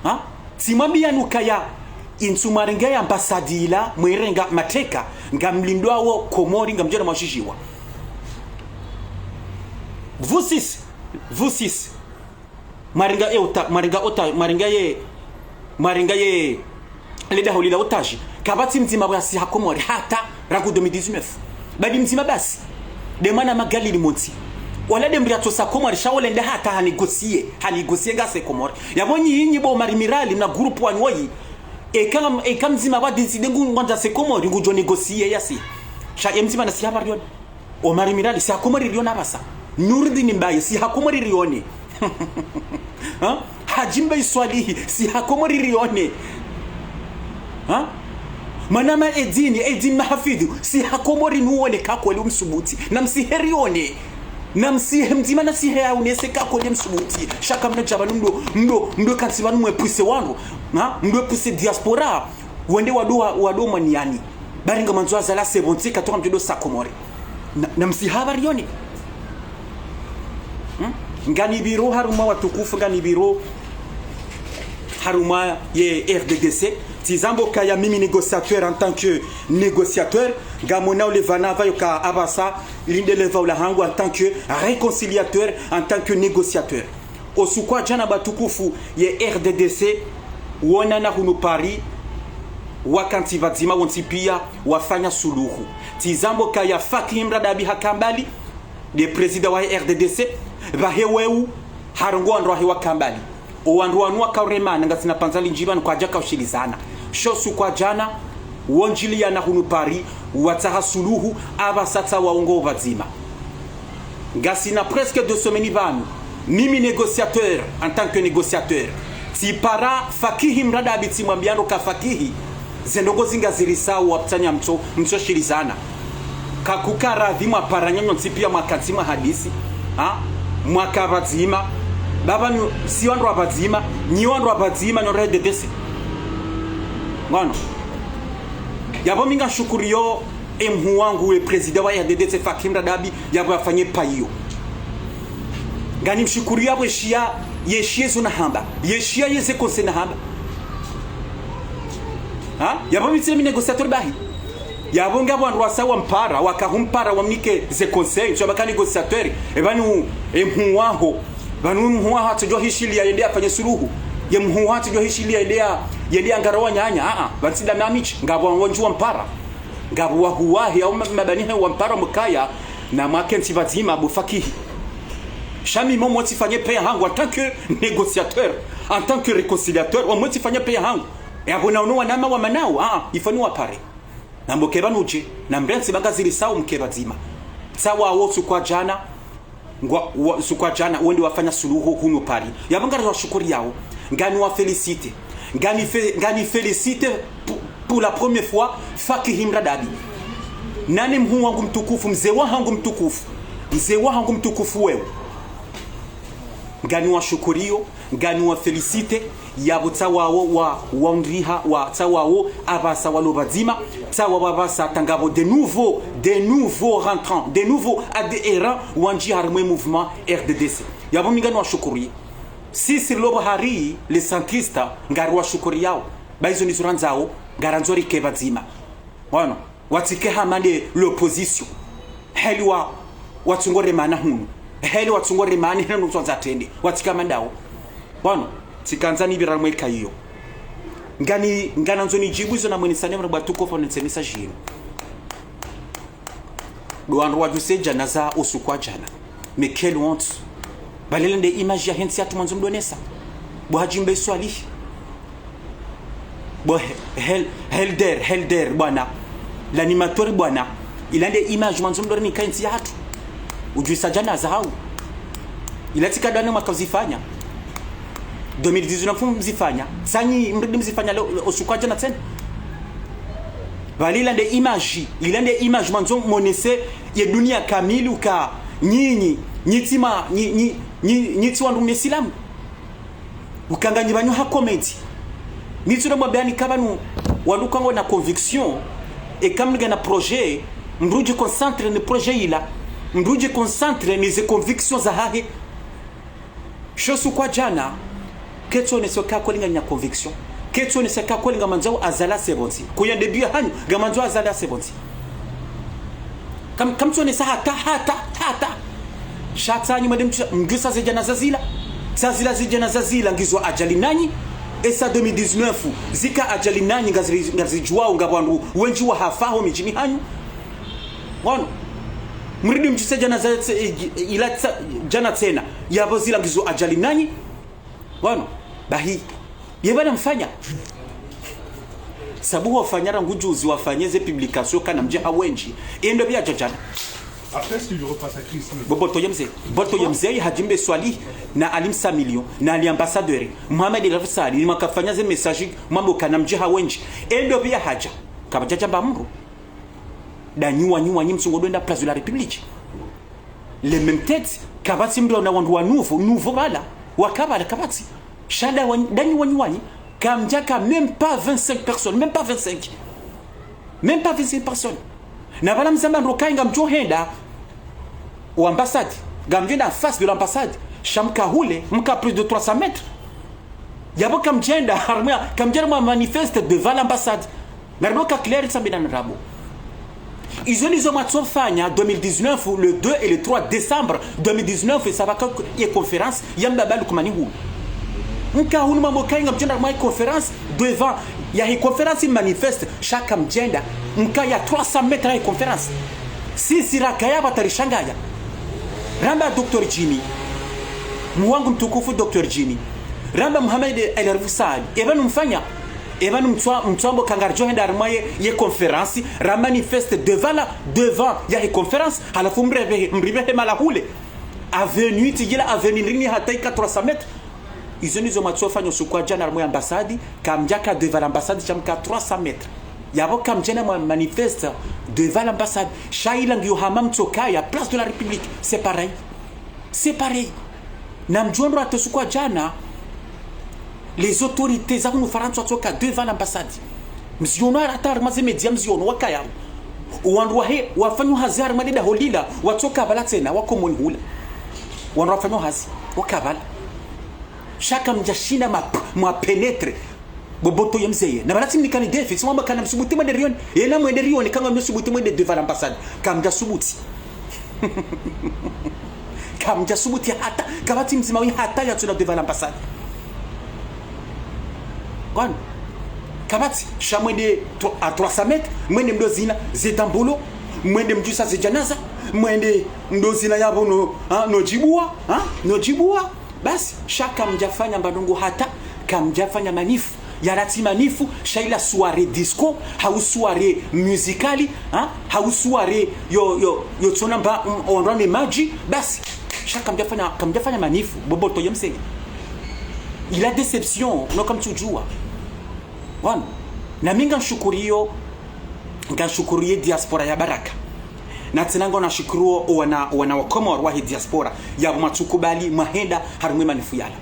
ha simwambia nukaya insumarenga ya ambasadila mwerenga mateka ngamlindwa wo Komori ngamjera mashishiwa vous six maringa ye leda holila otage kabati mzima bwa si hakomori hata ragu 2019 badi mzima basi de mana magali limonti wala de mbriato sa komori shawole nda hata hanegosie ngase komori yabonyi yinyi bo Omar Mirali na groupe wanyoyi ekam mzima ba décider ngwanda se komori ngujo negosie yasi sha mzima na si habarion Omar Mirali si hakomori riona basa Nurdin Mbaye si hakomori rione ha Hajimba Iswalihi si hakomori rione ha manama edini mahafidhu si hakomori nuone kakweli umsubuti na msiherione na msihemzima na sihe unese kakweli umsubuti shaka mnajaba ndo kansi banu mwepuse wanu ha ndo puse diaspora wende wado maniani baringa manzo azala 70 katoka mjodo sakomori na msihaba rione ngani biro haruma watukufu ngani biro haruma ye RDDC tizambo kaya mimi négociateur en tant que négociateur gamona olevana vayoka abasa linde leva ula hangu en tant que réconciliateur en tant que négociateur osukwa jana batukufu ye RDDC wona na hunu Paris wakanti vazima wontipia wafanya suluhu tizambo kaya Fakim Radabi Hakambali de président wa RDDC baheweu harongo andro hewa kambali o andro anwa kauremana ngatsina panzali njibana kwa jaka ushilizana shosu kwa jana wonjili ya na hunu Paris wataha suluhu abasatsa waongo vazima ngasina presque 2 semaines banu mimi négociateur en tant que négociateur si para Fakihi Mradabi timwambiano ka Fakihi zendogo zinga zirisa waptanya mcho shilizana kakukara dhima paranyanyo nsipia makatima hadisi ha mwaka bazima baba si wandu abazima ni wandu abazima no RDDC ngano yabo minga shukuriyo emhu wangu we president wa RDDC Fakim Radabi yabo afanye payo ngani mshukuriyo abo yeshie zona hamba yeshia yese konsena hamba ha yabo mitsemi négociateur bahi yabo ngabo andu wasawa mpara wakahumpara wamnike ze conseil cyo bakani négociateur ebanu emhu waho banu mhu waho atjo hishilia yende afanye suluhu ye mhu waho atjo hishilia yende angarawa nyanya bansida mamichi ngabo wanjua mpara ngabo wahuwahi au mabanihe wa mpara mukaya na makenti vazima Abu Fakihi Chami mo motifanye paye hangu en tant que négociateur en tant que réconciliateur o motifanye paye hangu e abona uno wanama wa manao ifanu wapare na mbokeba nuje na mbrensi bagaziri sawa mkeba zima sawa wote kwa jana sukwa jana wende wafanya suluhu huno pari yabanga wa shukuri yao ngani wa féliciter ngani féliciter pour la première fois Fakihim Radabi nani mhu wangu mtukufu mzee wangu mtukufu wewe ngani wa shukurio ngani wa féliciter yabo tsawawo wa wandriha wa tsawawo abasa walobadzima tsawa babasa tangabo de nouveaux rentrants de nouveaux adhérents wanji harmwe mouvement RDDC yabo mingani wa shukuri sisi lobo hari les centristes ngari wa shukuri yao baizo ni zuranzao garanzori kebadzima wana watike hamande l'opposition helwa watsungore mana hunu heli watsungore mani henu tsonza tende watika mandao wana tikanzani biramwe kayo ngana nzoni jibuzo na mwenisane mwa batuko fo nitsemisa jino doandro wa duseja naza osukwa jana mais quelle honte balelende image ya hensi atu manzo mdonesa bo hajimbe swali bo helder bwana l'animateur bwana ilande image manzo mdoni kainsi ya hatu ujuisa jana za hau ilatika dana makazifanya 2019 mzifanya sanyi mridi mzifanya osukwa jana tena balilande image manzo monese ya dunia kamili uka nyinyi nyitima nyiti wandu mesilamu ukanganyi banyu ha comedy nituna mabani kabanu walukango na conviction et kamliga na projet mruje concentre ni projet ila mruje concentre ni ze convictions za hahe shosu kwa jana ketso ne soka kolinga nya conviction ketso ne soka kolinga manzao azala sebonti kuya debut hanyu gamanzo azala sebonti kam tsone sa hata shatsanyi madem mgisa zijana zazila ngizwa ajali nanyi esa 2019 zika ajali nanyi ngazijwao ngabwandu wenji wa hafaho mijini hanyu wano mridi mjisa ila jana tena yabo zila ngizwa ajali nanyi wano bahi yebana mfanya sabu wafanyara ngujuzi wafanyeze publication kana mjeha wenji endo bya jajana. Après, si tu repasses à Chris. Boto Yemze hajimbe swali na alimsa million na aliambassadeur Mohamed El Rafsali ni makafanya ze message mambo kana mjeha wenji endo bya haja kabajaja bamuru danyuwa nyimsungo doenda place de la République les mêmes têtes kabati mdo na wandu wa nouveau bala wakabala kabati shada danyuwa kamjaka même pas 25 personnes même pas 25 personnes na bala mzamba ndokainga mjohenda ou ambassade gamjenda en face de l'ambassade shamka hule mka plus de 300 mètres yabo kamjenda harmia kamjenda manifeste devant l'ambassade narboka clair sambina nrabo ils ont matsofanya 2019 le 2 et le 3 décembre 2019 et ça va y conférence yamba balu kumani hu mka hunu mambo kainga mjenda ma conférence devant ya hii conférence manifeste chaque mjenda mka ya 300 mètres ya conférence sisi rakaya batarishangaya ramba Dr. Jimmy muwangu mtukufu Dr. Jimmy ramba Mohamed El Rafsali ebanu mtwambo kangarjo henda armaye ye conférence ra manifeste devant ya hii conférence halafu mribehe malahule avenue tijila avenue rini hataika 300 mètres izonizo matsofanya sukwa jana armoye ambassade kamjaka devant l'ambassade chamka 300 mètres yabo kamjena manifeste devant l'ambassade shaila ngiyo hamam tsokaya place de la République c'est pareil na mjondo atosukwa jana les autorités za kunu faransa tsoka devant l'ambassade mziono atar maze media mziono wakaya wandu wahe wafanyu hazar madeda holila watsoka bala tena wakomoni hula wandu wafanyu hazi wakabala shaka mjashina ma penetre boboto yemzeye na balati mnikani defi simamba kana msubuti mwende rioni yena mwende rioni kanga msubuti mwende devant l'ambassade kamja subuti kamja subuti hata kabati mzima wi hata ya tuna devant l'ambassade kwani kabati shamwende à 300 mètres mwende mdozina zedambolo mwende mjusa zejanaza mwende mdozina yabo no jibua basi shaka mjafanya mbadongo hata kamjafanya manifu ya latimanifu shaila soirée disco hau soirée musicali hau soirée yo tsonamba onrane maji basi shaka kamjafanya manifu boboto yemsenge ila deception no kamtujua wana na minga nshukuriyo ngashukurie diaspora ya Baraka na tsinanga na shukuru wana wakomor wa diaspora ya matukubali mahenda harumwe manifu yala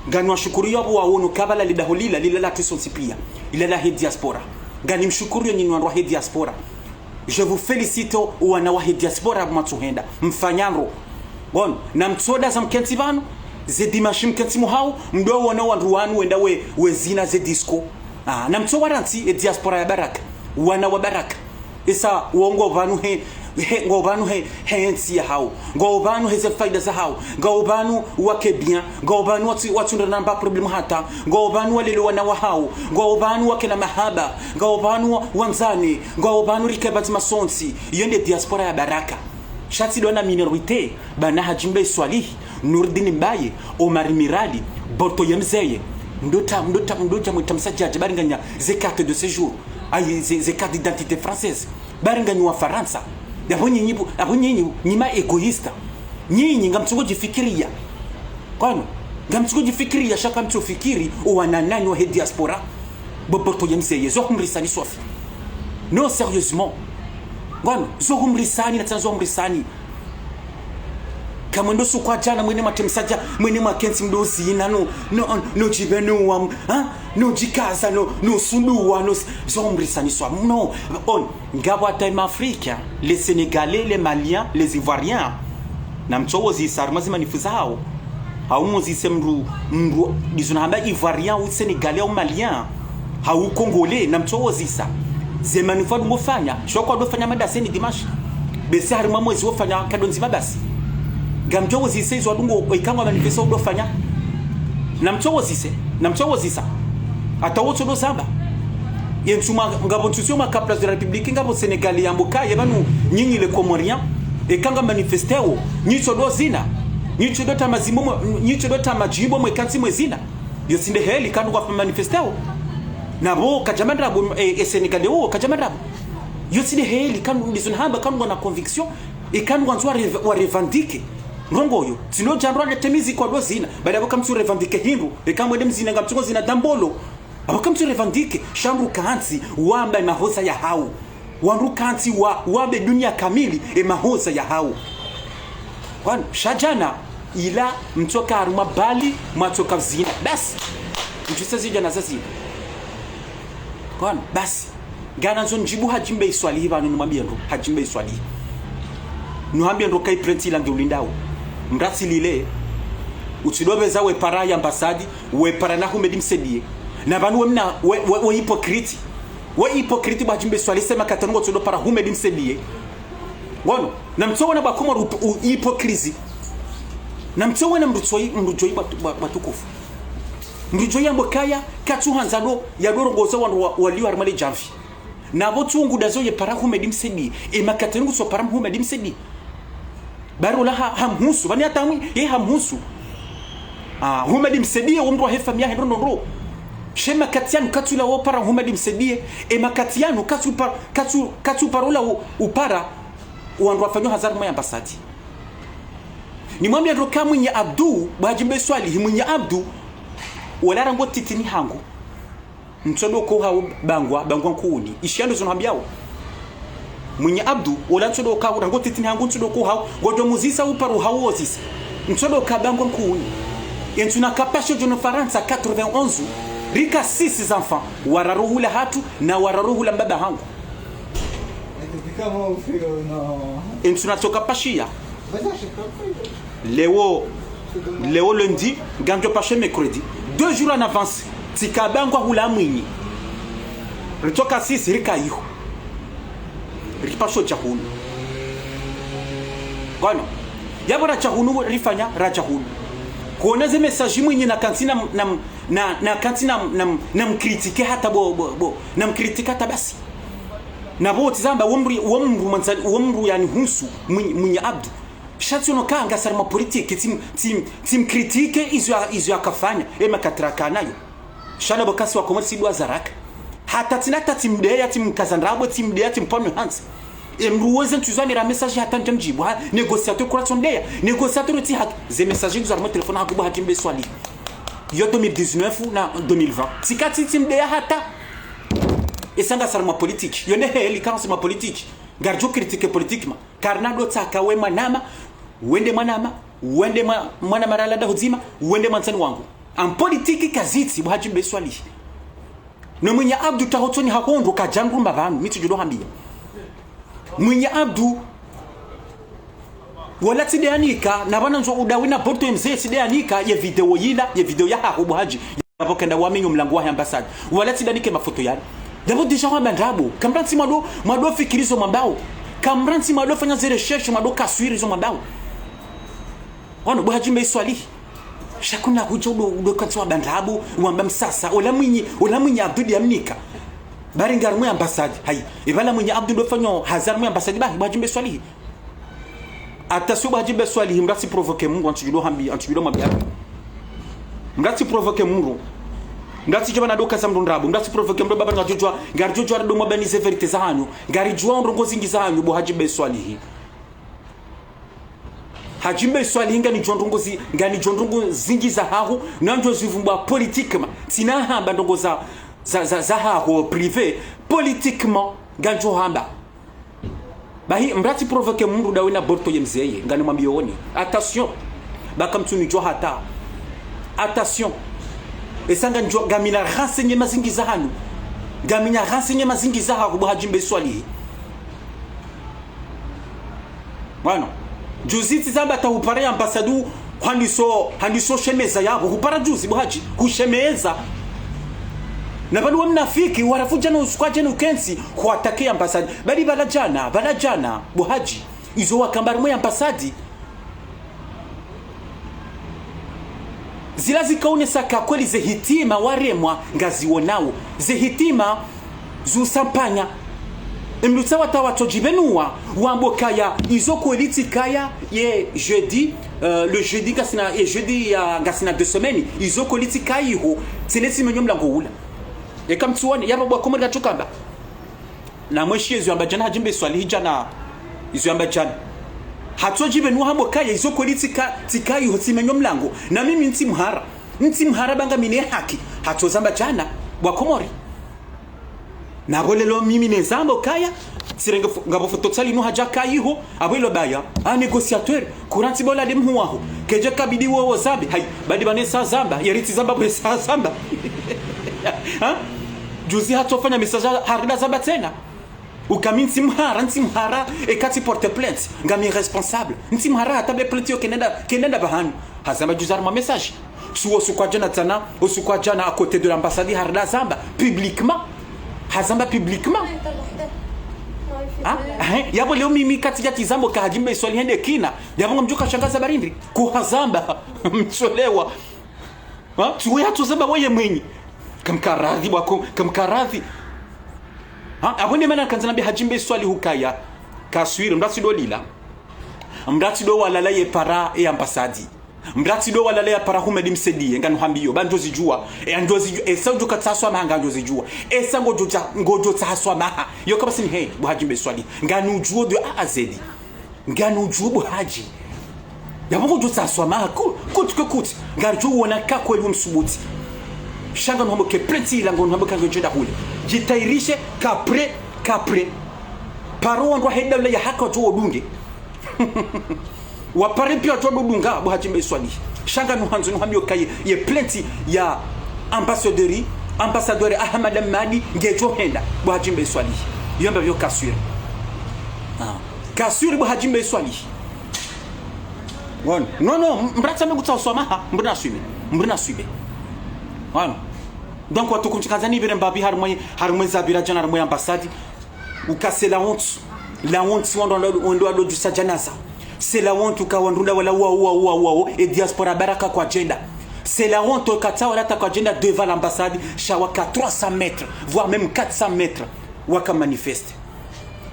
ngani washukuru yabo waono kabala lidaholila lila tisonsipia ila la diaspora ngani mshukuru nyinyi wa diaspora je vous félicite wana wa diaspora matuhenda mfanyano bon na mtsoda za mkenti banu ze dimashi mkenti muhau ndo wana wanruanu wenda wezina ze disco na mtso waranti diaspora ya Baraka wana wa Baraka isa uongo vanu ngo banu hensi ya hao ngo banu heze faida za hao ngo banu wake bien ngo banu watu ndo namba problem hata ngo banu wale wana wa hao ngo banu wake na mahaba ngo banu wanzani ngo banu rikabati masonsi yende diaspora ya Baraka shati dona minorite bana hajimbe swalihi Nurdin Mbaye Omar Mirali Borto Yemzeye ndota mtamsajaje baringanya ze carte de séjour ay ze carte d'identité française baringanya wa Faransa abonyi nyima egoista nyinyi ngamtsuko jifikiria kwani ngamtsuko jifikiria shaka mtu fikiri wana nani wa diaspora Borto Yemzeye zo kumrisani sofi non sérieusement kwani zo kumrisani na tanzo kumrisani kama ndo sukwa jana mwene matemsaja mwene makensi mdozi ina no jibenu wa no jikaza no sunduwa no zomrisani swa no on ngabo time Africa les Sénégalais les Maliens les Ivoiriens na mchowozi sarmazi manifuza hao haumozi semru dizunamba Ivoirien ou Sénégalais ou Malien hau Congolais na mchowozi sa zemanifa ngofanya shoko dofanya madaseni dimashi besi harima mwezi wofanya kadonzima basi gamjowo zise zo dungo ikangwa manifesto udofanya namchowo zisa atawoto do samba yentuma ngabo tusio ma place de la République ngabo Sénégal yambuka yebanu nyinyi le Comoriens ekanga manifesteo nyicho do zina nyicho do tamazimo nyicho do tamajimbo mwekanti mwezina yo sinde heli kanu kwa manifesteo nabo kajamandra bo Sénégal yo kajamandra yo sinde heli kanu ndizunhamba kanu na conviction ekanu wanzwa wa revendique ngongoyo sino jandwa netemizi kwa dozina baada ya kamtu revendique hindu ekamwe demzina ngamtungo zina dambolo abakamtu revendique shamru kanzi wamba mahosa ya hao wanru kanzi wabe dunia kamili mahosa ya hao kwan shajana ila mtoka aruma bali matoka zina basi mtusazi jana sasa kwan basi gana nzo njibu hajimbe iswali hiva numwambia ndo hajimbe iswali nuambia ndo kai prenti lange ulindao mrasi lile utidobeza we para ya ambasadi we para na humedi msedie na banu wemna we hypocrite bajimbe swali sema katango tudo para humedi msedie ngono na mtsowa na bakoma hypocrite na mtsowa na mrujoi batukufu mrujoi ambokaya katuhanzalo ya dorongozo waliwa armale jamfi na botungu dazo ye para humedi msedie makatango so para humedi msedie baro la hamhusu bani atamwi hamhusu humedi msedie umro hefamia ndo shema katianu katula wo para humedi msedie makatianu katu parola upara wandu afanyo hazard moya ambasadi ni mwambia ndo kamwinya Abdu bajimbe swali mwinya Abdu wala rango titini hangu mtodo ko ha bangwa kuuni ishiando zonambiao mwinya Abdu wala mtodo ka rango titini hangu mtodo ko ha godo muzisa uparu hawo zisa mtodo ka bangwa kuuni yentuna kapasho jono Faransa 91 rika 6 enfants wararuhula hatu na wararuhula mbaba hangu yentuna toka pashia Léo lundi ganjo pache mercredi 2 jours en avance tikabangwa hula mwinyi ritoka 6 rika yuko ripasho chahunu gono yabora chahunu rifanya rachahunu kuoneze message mwinyi na kantina na kantina na mkritike hata bo na mkritika hata basi na bo tizamba womru yani husu mwinyi Abdu shati unokanga sarma politique tim critique izo akafanya makatraka nayo shana bokasi wa komori sidwa zaraka hata tinata timdea timkazandrabo timdea timpano hans emruozen tuzani ra message hata njamjibu ha négociateur kwa sondea négociateur ti hak ze message nguzar mo telefone hakuba hakimbe swali yo 2019 na 2020 sikati timdea hata esanga sarma politique yo ne heli kansa ma politique garjo critique politique ma karnado taka we manama wende mwana marala da huzima wende mansani wangu en politique kaziti buhajimbe swali no mwenye abdu tahotoni hakondo kajangu mabanu miti judo hambia mwenye abdu wala tideanika na bana nzo udawina porto mzee tideanika ye video ya hakubu haji yapokenda wamenyo mlango wa ambassade wala tidanike mafoto yale dabo deja wa bandrabo kamranti mado fikirizo mambao kamranti mado fanya zile recherche mado kaswirizo mambao wana buhajimbe swali shakuna hujo udo katwa bandrabo wamba msasa ola mwenye abdu yamnika bari ngar mu ambassade hay ibala mwenye abdu do fanyo hazar mu ambassade ba buhajimbe swali attention buhajimbe swali mrati provoquer mungu antujudo hambi antujudo mabia mrati provoquer mungu ngati jabana do kasam ndrabo ngati provoquer mdo baba ngajujwa ngarjujwa do mabani se verite za hanyu ngari jwa ndongo zingi za hanyu buhajimbe swali hajimbe swali ngani jondongo zingi za hahu nanjo zivumbwa politiquement tina hamba ndongo za hahu privé politiquement ganjo hamba bahi mrati provoquer mundu dawina borto yemzeye ngani mwambioni attention bakamtuni jo hata attention esanga njo gamina renseigner mazingi za hanu gamina renseigner mazingi za hahu buhajimbe swali bueno juziti zamba ta upare ambasadu handiso shemeza yabo upara juzi buhaji kushemeza na bali wamnafiki warafuja na uskwaje na ukensi kuatakia ambasadi bali balajana buhaji izo wakambari mwe ambasadi zilazi kaune saka kweli zehitima waremwa ngazionao zehitima zusampanya mlutsa watawato jibenua wambokaya izo kweliti kaya ye jeudi le jeudi gasina et jeudi ya gasina 2 semaines izo kweliti kayiho sinesi menyo mlango ula e kam tuone yaba bwa komori gatukamba na mweshi yezu ambajana hajimbe swali hijana izo ambajana hatso jibenua hambokaya izo kweliti tikayiho simenyo mlango na mimi nti mhara banga mine haki hatso zambajana bwa komori na bolelo mimi nezambo kaya sirenge ngabo foto tsali no haja kayiho abelo baya a négociateur kuranti bola dem huwaho keje kabidi wo zambi hay badi banesa zamba yariti zamba besa zamba ha juzi hatofanya message harida zamba tena ukaminti mhara ekati porte plainte ngami responsable nti mhara tabe plainte yo kenenda bahanu hazamba juzar ma message suwo sukwa jana tana usukwa jana à côté de l'ambassade harida zamba publiquement hazamba publiquement yabo leo mimi katika kizambo kahajimbe swali hende kina yabo mjuka shangaza barindi kuhazamba mcholewa tuwe hatuzamba wewe mwenye kamkaradhi wako kamkaradhi abone mana kanzana bi hajimbe swali hukaya kaswiri mrati do lila mrati do walala ye para e ambassadi mrati do walala ya para humedi msedi ngano hambiyo banjozi jua anjozi esanjo kataswa mahanga anjozi jua esango ngojo taswa maha yo kama sini hey buhajimbe swali ngano juo do azedi ngano juo buhaji yabongo jo taswa maha kut ngarjo wona kakweli umsubuti shanga no ke preti la ngono hambo kango jenda hule jitairishe kapre paro ndo heda le ya haka jo odunge wapare pia to dudunga buhajimbe swali shanga no hanzo no hamyo kai ye plenty ya ambassadeur Ahmad Amadi ngejo henda buhajimbe swali yomba byo kasure kasure buhajimbe swali wan no mbrata mekuta somaha mbrina suibe wan donc watu kumchikazani bire mbabi harumwe zabira jana harumwe ambassade ukase la honte wando ado du sajanaza. C'est la honte ka wandunda wala wa et diaspora baraka kwa agenda. C'est la honte kata wala ta kwa agenda devant l'ambassade shawaka 300 mètres voire même 400 mètres waka manifeste.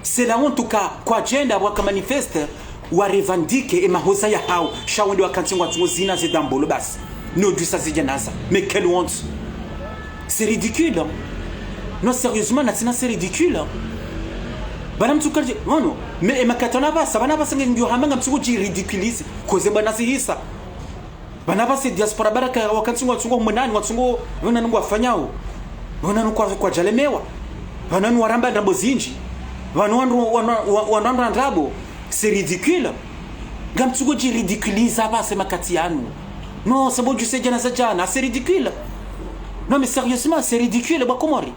C'est la honte ka kwa agenda waka manifeste wa revendique et mahoza ya hao shawende wakanti watu zina zedambolo basi. No du sajanaza. Mais quelle honte. C'est ridicule. Non, sérieusement, c'est ridicule. Bana mtukaje ono me makatona basa bana basa ndio hamanga mtukuji ridiculise koze bana sihisa bana basa diaspora baraka wakati watsungo mnani watsungo wana nungu afanyao wana kwa jalemewa wana waramba ndambo zinji wana ndabo c'est ridicule ngamtukuji ridiculise basa makati yanu non c'est bon, je sais jana jana c'est ridicule. Non mais sérieusement c'est ridicule ba komori.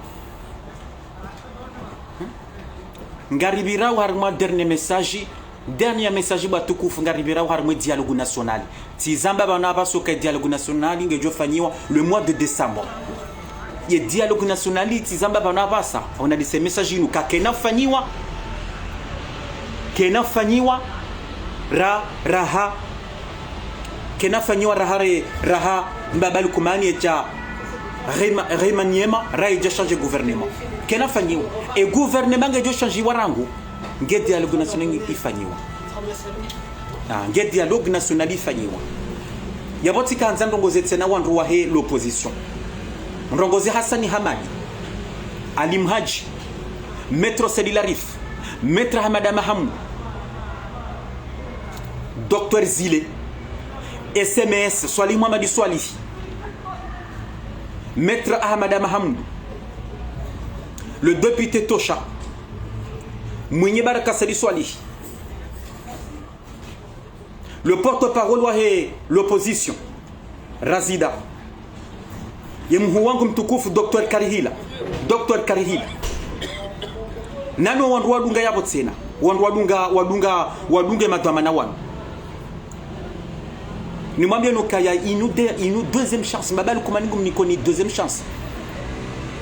Ngaribira harma dernier message batukufu ngaribira harma dialogue national tizamba bana basoka dialogue national ngejo fanyiwa le mois de décembre ye dialogue national tizamba bana basa on a dit ces messages nous ka kena fanyiwa raha mbabali kumani cha remaniema raija changer gouvernement kena fanyiwa e gouvernement ngejo changer warangu nge dialogue national ifanyiwa nge dialogue national ifanyiwa yaboti kanza ndongoze tsena wandu wa he l'opposition ndongoze Hassani Hamadi Ali Mhaji Maître Sedi Larif Maître Hamada Mahamoud Dr Zile SMS Swali Mohamadi Swali Maître Ahmada Mahamoud, le député Tosha, Mounye Baraka Sali Swali, le porte-parole de l'opposition, Razida, Yemhouangum Tukouf, Dr Karihila, Nano Wandwadunga Yabotsena, Wadunga Madamana Wan. Nous m'avons dit qu'il nous deuxième chance. Mabal Koumanigum Nikoni deuxième chance.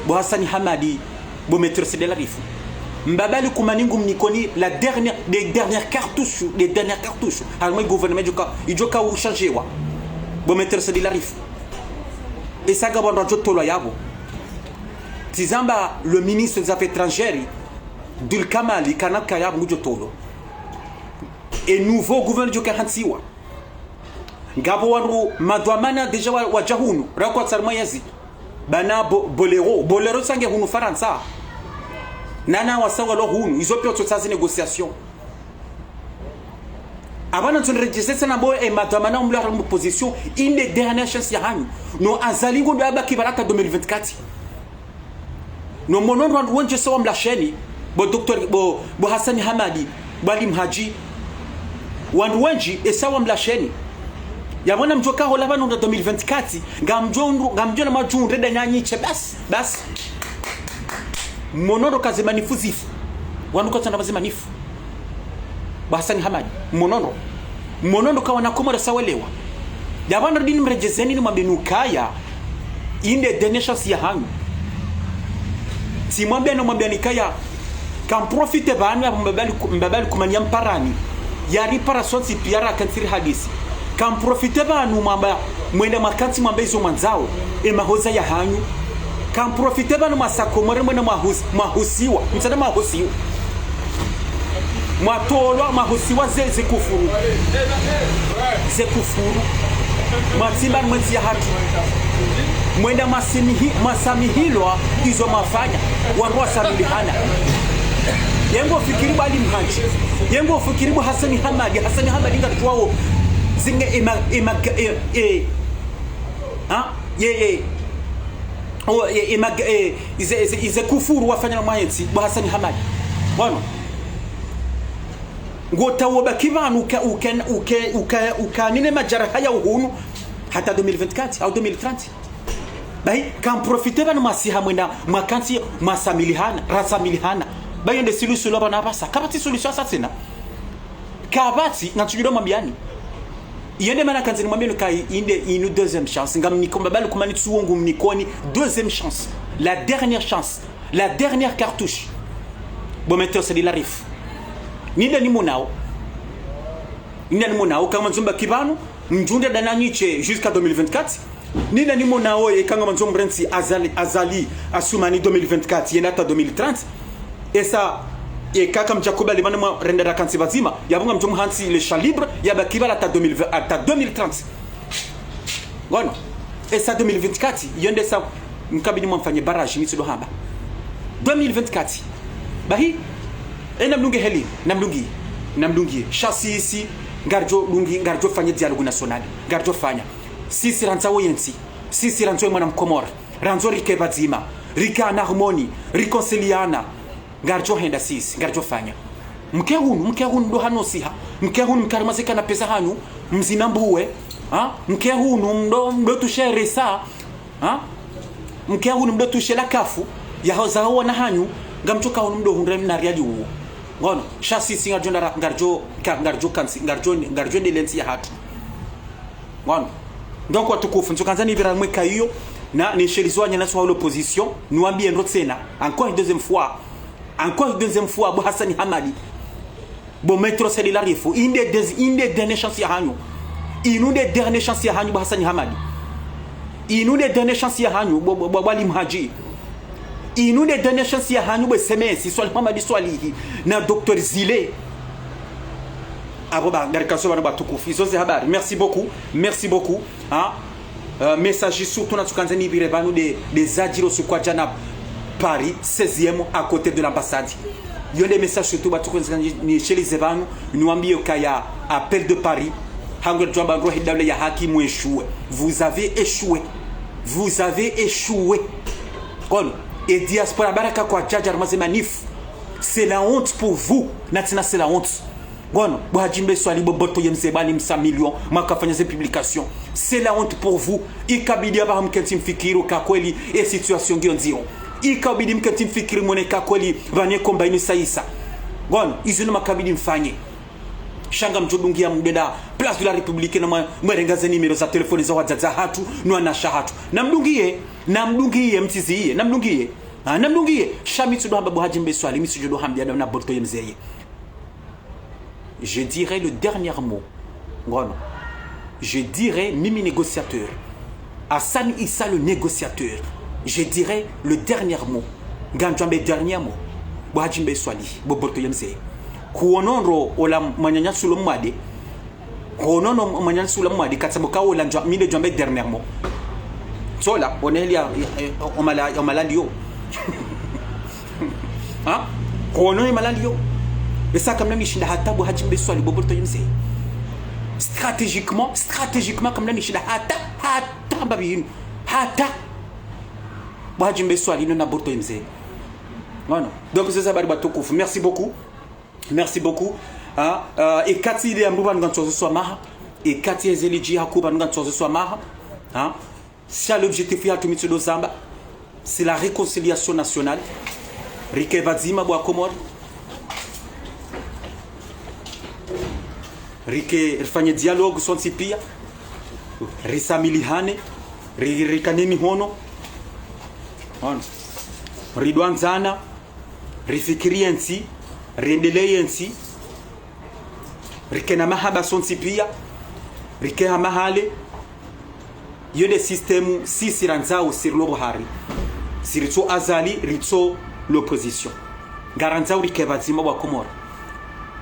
Bo Hassani Hamadi, bo Maître Sedi Larif. Mbabal Koumanigum Nikoni les dernières cartouches. Alors le gouvernement il doit changer wa. Bo Maître Sedi Larif. Et ça gabon rajo tolo yabo. Tizamba le ministre des Affaires étrangères Dul Kamali Kanal Kayab Mujo Tolo. Et nouveau gouverneur du Kahansiwa. Ngabo wanru madwamana deja wajahunu rakwa tsarma yazi bana bolero sange hunu faransa nana wasawa lo hunu izo pio tsotsazi négociation abana tunregister na bo e madwamana umla mu position in les dernières chances ya hanyu no azalingo ndo abaki baraka 2024 no monon wandu wonje sawa mla sheni bo docteur bo Hassani Hamadi bali Mhaji wandu wenji esawa mla sheni yabona mjoka hola bano 2024 ngamjo na majungu reda nyanyiche basi monondo kaze manifuzifu wanuko tsana bazima nifu Hassani Hamadi monondo kawa na komora sawelewa yabona dini mrejezeni ni mabenukaya inde deneshas ya hangu si mwambia no mwambia nikaya kam profite banu ya mbabali kumania mparani yari para sonsi piara kansiri hadisi kam profite banu mwamba mwenda makanti mwamba izo manzao mahoza ya hanyu kam profite banu masakomore mwenda mahusiwa mtsana mahusiwa mwatolwa mahusiwa ze kufuru mwatimba mwenzi ya hatu mwenda masamihilwa izo mafanya wanrua samilihana yengo fikiribu Ali Mhaji yengo fikiribu Hassani Hamadi ngatuwao zinge ize kufuru wafanya mwayenzi bo Hassani Hamadi bwana ngotawo bakivanu ukanine majaraha ya uhunu hata 2024 au 2030 bai kan profiter bana masiha mwenda makanti masamilihana rasamilihana bai ende solution lo bana basa kabati solution sasa kabati natujiro mambiani yende mana kanzini mwambie kai inde deuxième chance ngam nikomba bali kumani tsuongu mnikoni deuxième chance la dernière cartouche bo Maître Sedi Larif ninde ni monao kama nzomba kibano mjunde dananyiche jusqu'à 2024 ninde ni monao e kanga nzombrenti azali asumani 2024 yenata 2030 et ça et kaka mjakoba limana mwa rendera kansi bazima yabunga mjomu hansi le champ libre yabakiba ata 2030 ngono et ça 2024 yende ça mkabidi mwamfanye barrage mitsi do hamba 2024 bahi namdunge heli namdungi chasisi ngarjo lungi ngarjo fanya dialogue national ngarjo fanya sisi ranza woyensi sisi ranzo mwana mkomora ranzo rikeba zima rika na harmoni reconciliana ngarjo henda sisi ngarjo fanya mke hunu ndo hanosiha mke hunu mkarimazika na pesa hanyu mzinambuwe mke hunu mdo tushere sa mke hunu mdo tushela kafu ya hozawa na hanyu ngamchoka hunu mdo hundre na riali uwo ngono chasisi ngarjo ndelensi ya hatu ngono donc watukufu nzokanza ni vira mweka hiyo na ni sherizwa nyana swa l'opposition nuambie ndo tena encore une deuxième fois Abu Hassan Hamadi bo metro celularifu inde dernière chance ya hanyu inu de dernière chance ya hanyu Abu Hassan Hamadi inu de dernière chance ya hanyu bo Wali Mhaji inu de dernière chance ya hanyu bo SMS swali Hamadi swali na Dr Zile aboba ngarikaso bana batukufu izo ze habari merci beaucoup message surtout na tukanzani birevanu des adjiro sukwa jana Paris 16e à côté de l'ambassade. Il y a des messages surtout ni chez les évans nous ambie kaya appel de Paris. Hangwe jamba rohi dawle ya haki mu échoué. Vous avez échoué. Kon et diaspora baraka kwa jaja manif. C'est la honte pour vous. Natina c'est la honte. Bon, Bohajimbe swali boboto yemzebani msa million makafanya ze publication. C'est la honte pour vous. Ikabidi aba mkentim fikiru kakweli et situation ngionzio. Ikabidi mkentim fikiri moneka kweli vanye kombaini saisa. Bon, izino makabidi mfanye. Shanga mjodungia mdenda Place de la République na mwerengaze nimero za telefoni za wazaza hatu nuana shahatu. Namdungie mtiziye, namdungie. Shamitsu do hamba Bohajimbe swali mitsu jodo hambia na boto yemzeye. Je dirais le dernier mot. Je dirais Mimi négociateur. Hassan Issa le négociateur. Je dirais le dernier mot. Ganjambe dernier mot. Bohajimbe swali. Boboto yemse. Kuononro ola manyanya sulo mwade. Kuonono manyanya sulo mwade. Katsaboka ola mile jambe dernier mot. Sola. Onelia omalandio. Kuonono omalandio. Et ça comme nishinda hata Bohajimbe swali boboto yemse. Stratégiquement comme nishinda hata babinu hata Bohajimbe swali na boto yemse. Voilà. Donc c'est ça bari batukufu. Merci beaucoup. Et kati ile amruba ngantozo swamaha et kati ezeliji hakuba ngantozo swamaha. Si l'objectif ya tumitsu do zamba, c'est la réconciliation nationale. Rikevazima bwa Komori. Rike rifanye dialogue sonsi pia risamilihane rikaneni hono ridwanzana rifikirie nsi riendelee nsi rike na mahaba sonsi pia rike ha mahale yode système sisi ranzao sur le Buhari sirito azali ritso l'opposition garanzao rike bazima wa Komoro.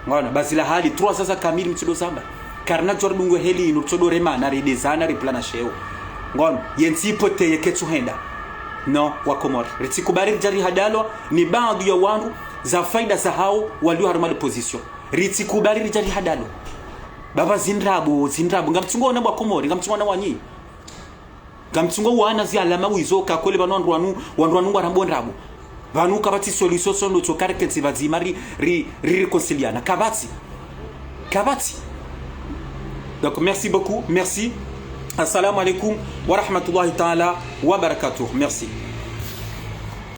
Ngona bazila hali 3 sasa kamili mtsido samba karna jordungo heli nutsodo rema na redezana replana sheo ngona yensi pote yeketsu henda no wa Komori ritsikubari jari hadalo ni baadhi ya wangu za faida za hao walio harmali position ritsikubari jari hadalo baba zindrabu ngamtsungo na wa Komori ngamtsungo na wanyi ngamtsungo wana zi alama wizoka kole banondwanu warambondrabu vanu kabati solution sono tsokare ketsi vazima ri réconciliana kabati. Donc merci beaucoup, merci. Assalamu alaikum wa rahmatullahi ta'ala wa barakatuh. Merci.